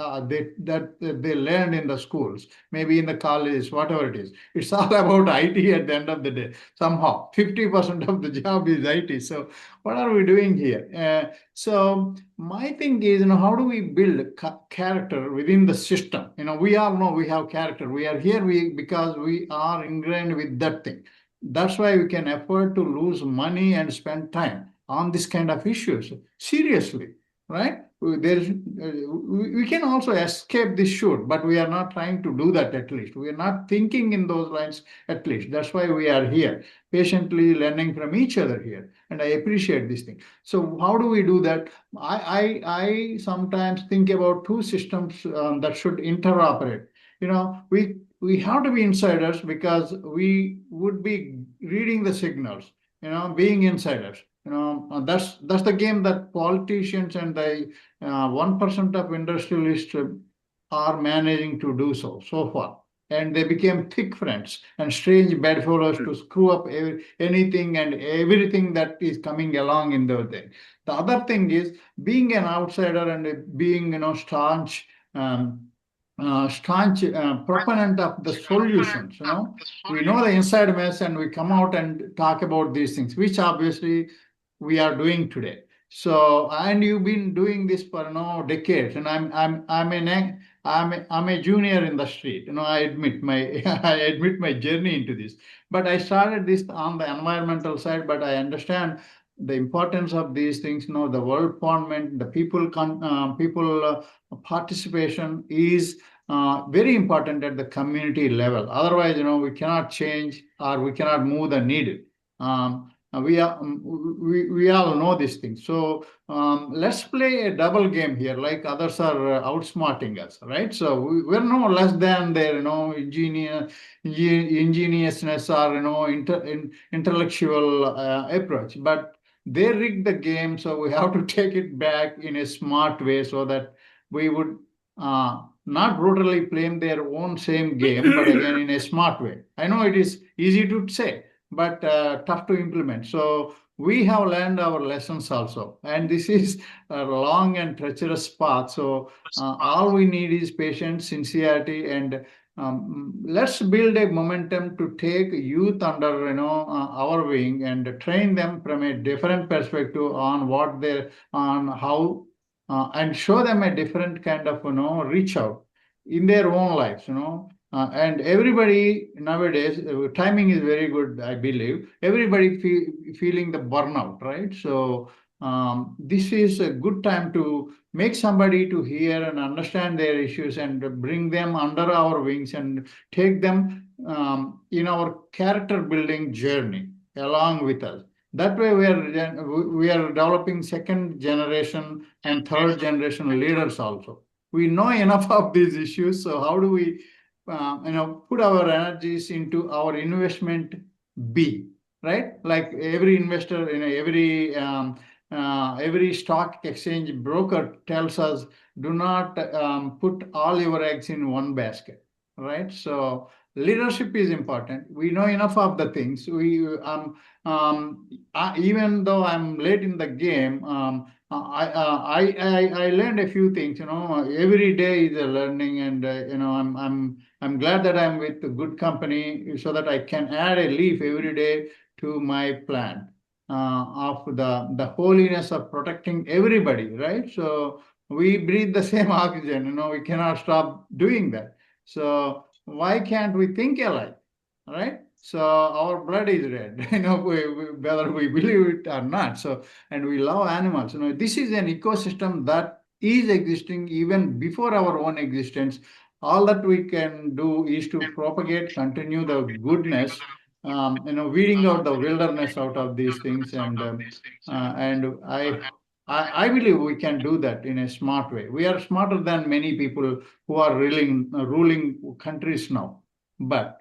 learned in the schools, maybe in the colleges, whatever it is. It's all about IT at the end of the day. Somehow, 50% of the job is IT. So what are we doing here? So my thing is, how do we build character within the system? We all know we have character. We are here because we are ingrained with that thing. That's why we can afford to lose money and spend time on this kind of issues. Seriously, right? We can also escape this shoot, but we are not trying to do that at least. We are not thinking in those lines at least. That's why we are here, patiently learning from each other here. And I appreciate this thing. So how do we do that? I sometimes think about two systems that should interoperate. We have to be insiders because we would be reading the signals, being insiders. That's the game that politicians and the 1% of industrialists are managing to do so far. And they became thick friends and strange bedfellows to screw up anything and everything that is coming along in their thing. The other thing is being an outsider and being, staunch. Staunch proponent of the solutions. We know the inside mess, and we come out and talk about these things, which obviously we are doing today. So, and you've been doing this for decades, and I'm a junior in the street. I admit my I admit my journey into this, but I started this on the environmental side. But I understand the importance of these things. The world fondment, the people participation is very important at the community level. Otherwise, we cannot change or we cannot move the needle. We all know these things. So let's play a double game here, like others are outsmarting us, right? So we're no less than their, ingeniousness or intellectual approach, but they rigged the game. So we have to take it back in a smart way so that we would not brutally play their own same game, but again in a smart way. I know it is easy to say, but tough to implement. So we have learned our lessons also, and this is a long and treacherous path. So all we need is patience, sincerity, and let's build a momentum to take youth under our wing and train them from a different perspective on how and show them a different kind of reach out in their own lives. And everybody nowadays, timing is very good, I believe. Everybody feeling the burnout, right? So this is a good time to make somebody to hear and understand their issues and bring them under our wings and take them in our character building journey along with us. That way, we are developing second generation and third generation leaders also. We know enough of these issues, so how do we, put our energies into our investment B, right? Like every investor, every stock exchange broker tells us, do not put all your eggs in one basket, right? So leadership is important. We know enough of the things. Even though I'm late in the game, I learned a few things. Every day is a learning, and I'm glad that I'm with a good company so that I can add a leaf every day to my plant of the holiness of protecting everybody, right? So we breathe the same oxygen. We cannot stop doing that. So why can't we think alike, right? So our blood is red, whether we believe it or not. So, and we love animals. This is an ecosystem that is existing even before our own existence. All that we can do is to propagate, continue the goodness, weeding out the wilderness out of these things, and I believe we can do that in a smart way. We are smarter than many people who are ruling countries now. But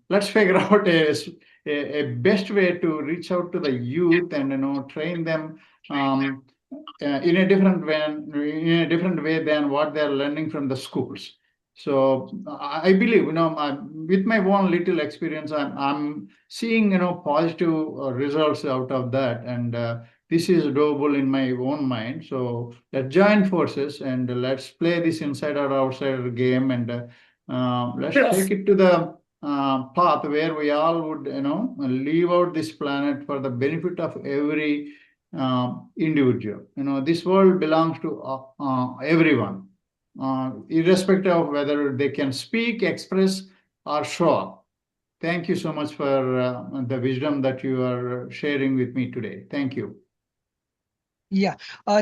let's figure out a best way to reach out to the youth and train them in a different way than what they are learning from the schools. So I believe, with my own little experience, I'm seeing, positive results out of that, and this is doable in my own mind. So let's join forces and let's play this insider outsider game, and let's take it to the path where we all would, leave out this planet for the benefit of every individual. This world belongs to everyone, irrespective of whether they can speak, express, or show up. Thank you so much for the wisdom that you are sharing with me today. Thank you. Yeah,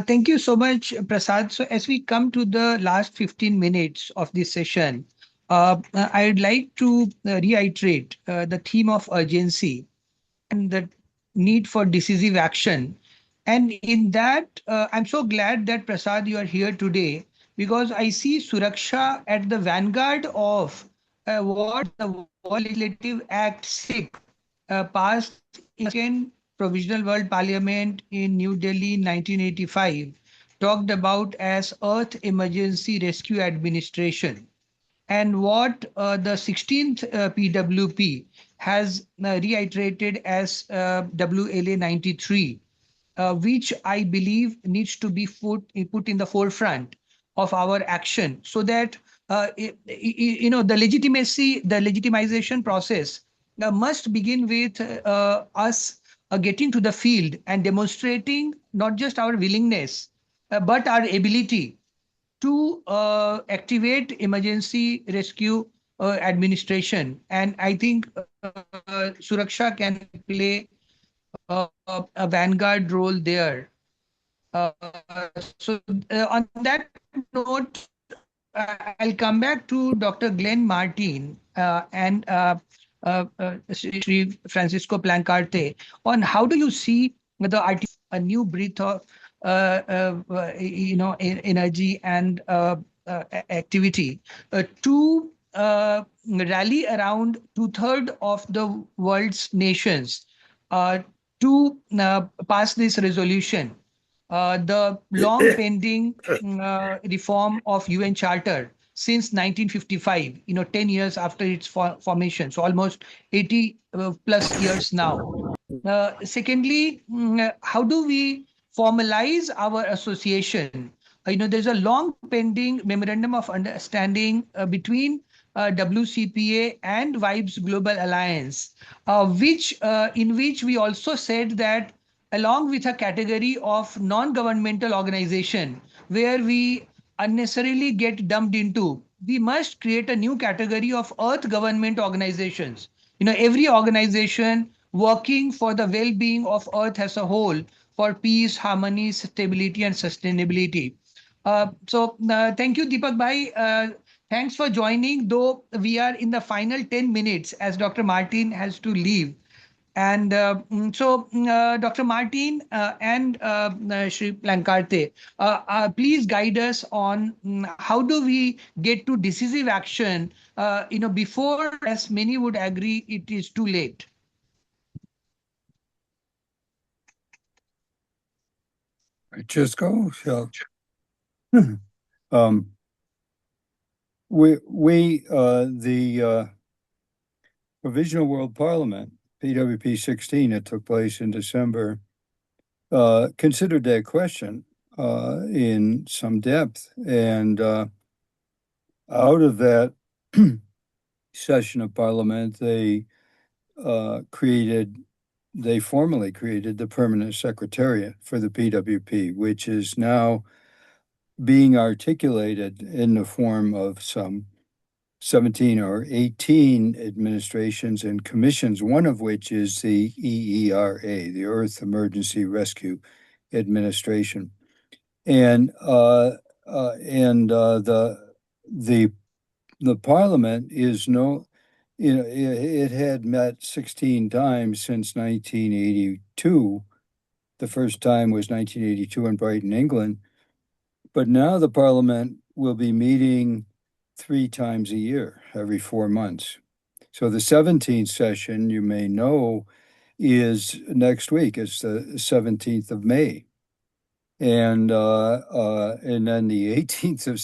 thank you so much, Prasad. So, as we come to the last 15 minutes of this session, I'd like to reiterate the theme of urgency and the need for decisive action. And in that, I'm so glad that Prasad, you are here today because I see Suraksha at the vanguard of what the World Legislative Act 6 passed in second Provisional World Parliament in New Delhi in 1985, talked about as Earth Emergency Rescue Administration, and what the 16th PWP has reiterated as WLA 93, which I believe needs to be put in the forefront of our action so that the legitimization process must begin with us getting to the field and demonstrating not just our willingness but our ability to activate emergency rescue administration. And I think Suraksha can play a vanguard role there. On that note, I'll come back to Dr. Glenn Martin and Sri Francisco Plancarte on how do you see a new breath of energy and activity to rally around two-thirds of the world's nations to pass this resolution, the long pending reform of UN Charter since 1955, 10 years after its formation, so almost 80 plus years now. Secondly, how do we formalize our association? There's a long pending memorandum of understanding between WCPA and Vibes Global Alliance, in which we also said that along with a category of non-governmental organization where we unnecessarily get dumped into, we must create a new category of earth government organizations. Every organization working for the well-being of earth as a whole for peace, harmony, stability, and sustainability. Thank you, Deepak Bhai. Thanks for joining, though we are in the final 10 minutes as Dr. Martin has to leave. And Dr. Martin and Shri Plancarte, please guide us on how do we get to decisive action, before, as many would agree, it is too late. Just go. Um, the Provisional World Parliament, PWP 16, that took place in December, considered that question in some depth. And out of that session of Parliament, they formally created the Permanent Secretariat for the PWP, which is now being articulated in the form of some 17 or 18 administrations and commissions, one of which is the EERA, the Earth Emergency Rescue Administration. And the Parliament is it had met 16 times since 1982. The first time was 1982 in Brighton, England. But now the Parliament will be meeting 3 times a year, every 4 months. So the 17th session, you may know, is next week. It's the 17th of May. And then the 18th of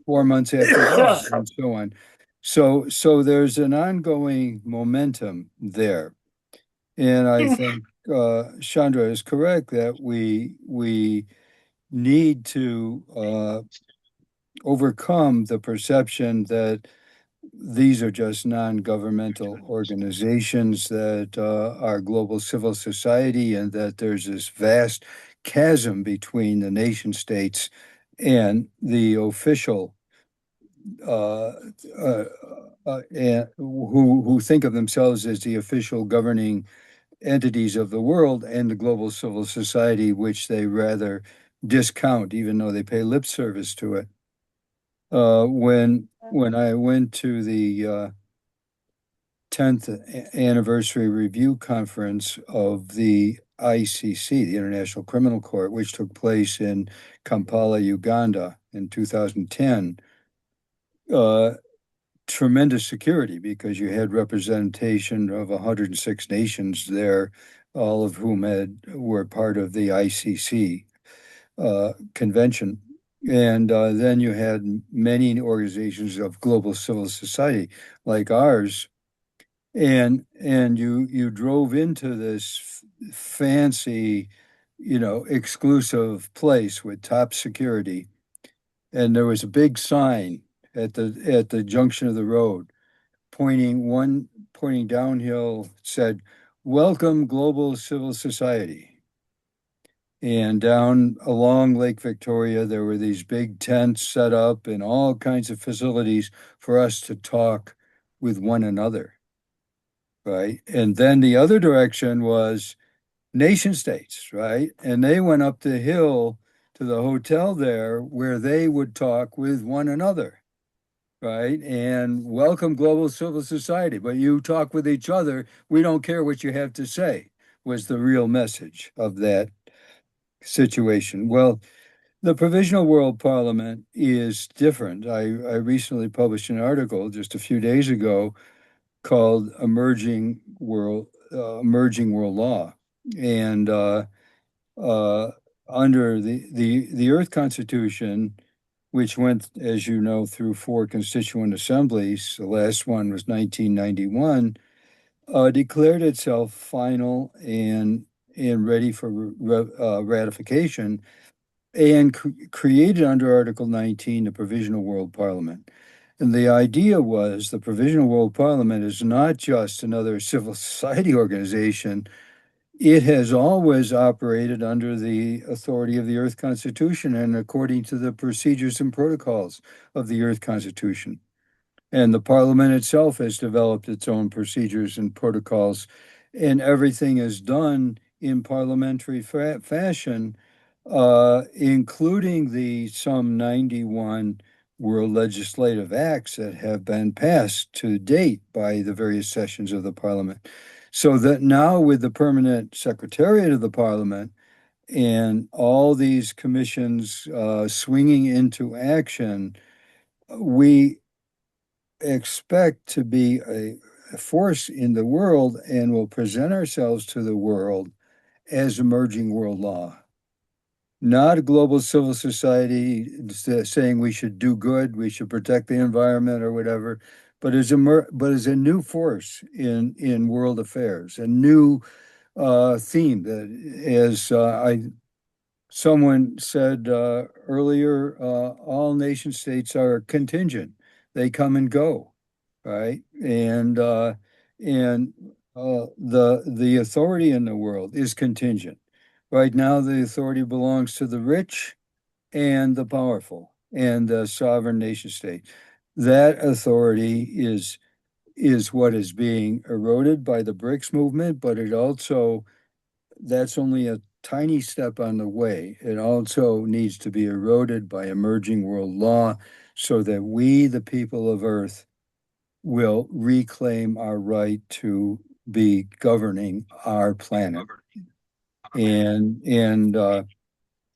4 months after that, and so on. So there's an ongoing momentum there. And I think Chandra is correct that we need to overcome the perception that these are just non-governmental organizations that are global civil society, and that there's this vast chasm between the nation states and the official who think of themselves as the official governing entities of the world, and the global civil society, which they rather discount, even though they pay lip service to it. When I went to the 10th anniversary review conference of the ICC, the International Criminal Court, which took place in Kampala, Uganda in 2010, tremendous security, because you had representation of 106 nations there, all of whom were part of the ICC convention. And then you had many organizations of global civil society like ours, and you drove into this fancy, exclusive place with top security, and there was a big sign at the junction of the road, pointing downhill, said, "Welcome, global civil society." And down along Lake Victoria, there were these big tents set up and all kinds of facilities for us to talk with one another, right? And then the other direction was nation states, right? And they went up the hill to the hotel there where they would talk with one another, right? And welcome, global civil society, but you talk with each other. We don't care what you have to say, was the real message of that situation. Well, the Provisional World Parliament is different. I recently published an article just a few days ago called Emerging World Law. And under the Earth Constitution, which went, as you know, through 4 constituent assemblies, the last one was 1991, declared itself final and ready for ratification, and created under Article 19 the Provisional World Parliament. And the idea was the Provisional World Parliament is not just another civil society organization. It has always operated under the authority of the Earth Constitution and according to the procedures and protocols of the Earth Constitution. And the Parliament itself has developed its own procedures and protocols, and everything is done in parliamentary fashion, including the some 91 world legislative acts that have been passed to date by the various sessions of the parliament. So that now with the permanent secretariat of the parliament and all these commissions swinging into action, we expect to be a force in the world and will present ourselves to the world as emerging world law. Not a global civil society saying we should do good, we should protect the environment or whatever, but as a new force in world affairs, a new theme that, as someone said earlier, all nation states are contingent; they come and go, right? And the authority in the world is contingent. Right now, the authority belongs to the rich and the powerful and the sovereign nation state. That authority is what is being eroded by the BRICS movement, but it also, that's only a tiny step on the way. It also needs to be eroded by emerging world law so that we, the people of Earth, will reclaim our right to be governing our planet. And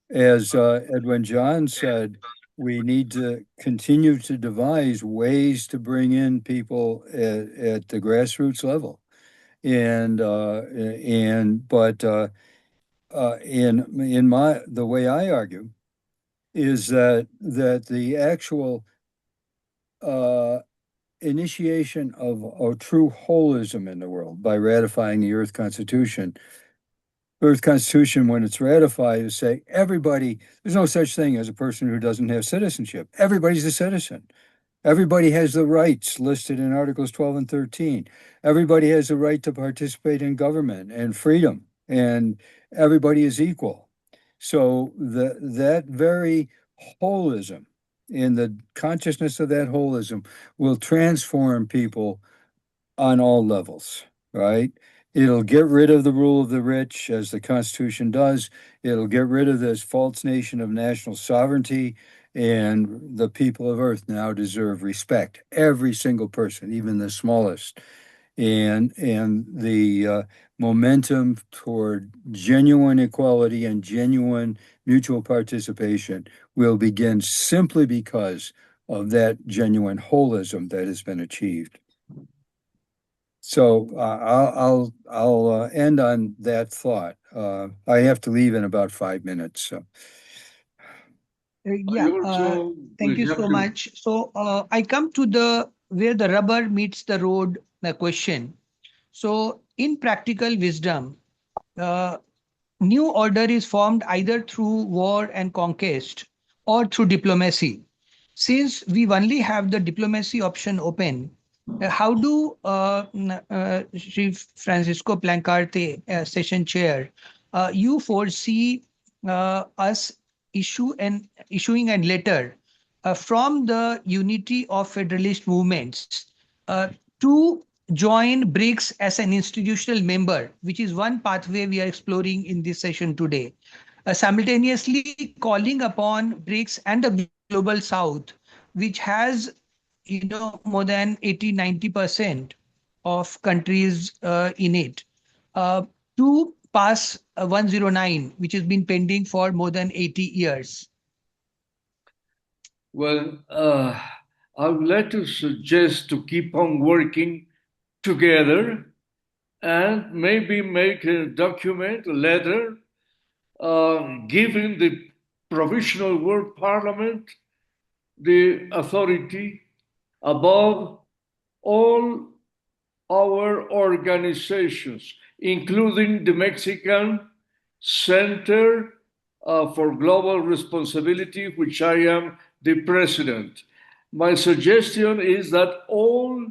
as Edwin John said, we need to continue to devise ways to bring in people at the grassroots level. But in the way I argue is that the actual initiation of a true holism in the world by ratifying the Earth Constitution, when it's ratified, is say everybody, there's no such thing as a person who doesn't have citizenship. Everybody's a citizen. Everybody has the rights listed in Articles 12 and 13. Everybody has the right to participate in government and freedom, and everybody is equal. So that very holism, in the consciousness of that holism, will transform people on all levels, right? It'll get rid of the rule of the rich, as the Constitution does. It'll get rid of this false nation of national sovereignty, and the people of Earth now deserve respect. Every single person, even the smallest. And the momentum toward genuine equality and genuine mutual participation will begin simply because of that genuine holism that has been achieved. So I'll end on that thought. I have to leave in about 5 minutes. So. Yeah, thank you so much. So I come to the where the rubber meets the road question. So in practical wisdom, new order is formed either through war and conquest or through diplomacy. Since we only have the diplomacy option open, how do Sri Francisco Plancarte, session chair, you foresee us issuing a letter from the unity of federalist movements to join BRICS as an institutional member, which is one pathway we are exploring in this session today, simultaneously calling upon BRICS and the global South, which has more than 80-90% of countries in it, to pass 109, which has been pending for more than 80 years. Well, I would like to suggest to keep on working together and maybe make a document, a letter, giving the Provisional World Parliament the authority above all our organizations, including the Mexican Center for Global Responsibility, which I am the president. My suggestion is that all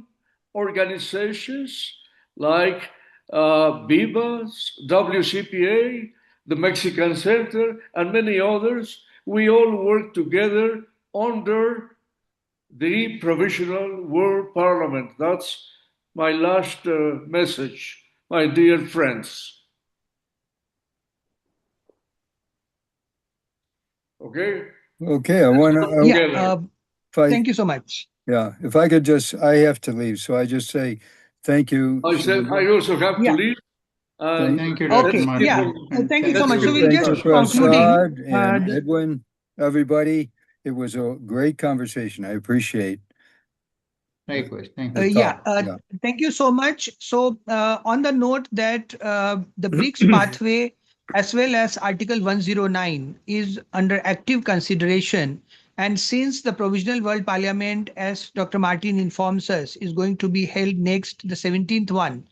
organizations like BIBAS, WCPA, the Mexican Center, and many others, we all work together under the Provisional World Parliament. That's my last message, my dear friends. Okay? Okay, I want to. Yeah. Together. Thank you so much. Yeah, if I could just, I have to leave, so I just say thank you. I said Chandra. I also have to Yeah. leave. And Thank you, Dr. Okay. let's keep Yeah. Martin. on. And Thank you so Let's much. So keep we'll on Thank just you, talking. concluding. Prasad and Edwin, everybody. It was a great conversation. I appreciate likewise, thank the you. Yeah, talk. Yeah. thank you so much. So, on the note that the BRICS pathway as well as Article 109 is under active consideration, and since the Provisional World Parliament, as Dr. Martin informs us, is going to be held next, the 17th one,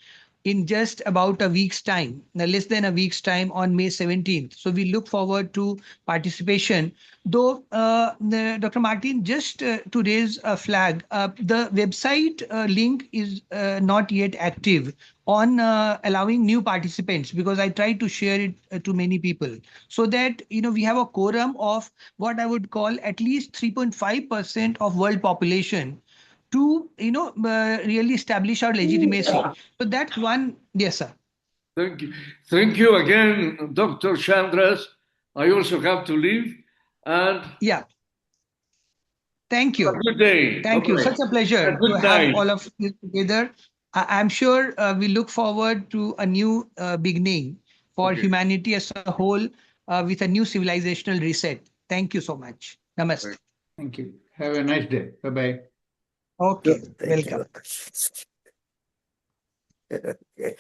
in just about a week's time, less than a week's time on May 17th. So we look forward to participation. Though, Dr. Martin, just to raise a flag, the website link is not yet active on allowing new participants, because I tried to share it to many people, so that we have a quorum of what I would call at least 3.5% of world population to really establish our legitimacy. So that's one. Yes, sir. Thank you. Thank you again, Dr. Chandras. I also have to leave. And Yeah. Thank have a you. good day. Thank you. Bye-bye. Such a pleasure And to good have night. all of you together. I'm sure we look forward to a new beginning for Okay. humanity as a whole, with a new civilizational reset. Thank you so much. Namaste. Thank you. Have a nice day. Bye-bye. Okay. Thank Welcome. you. Okay.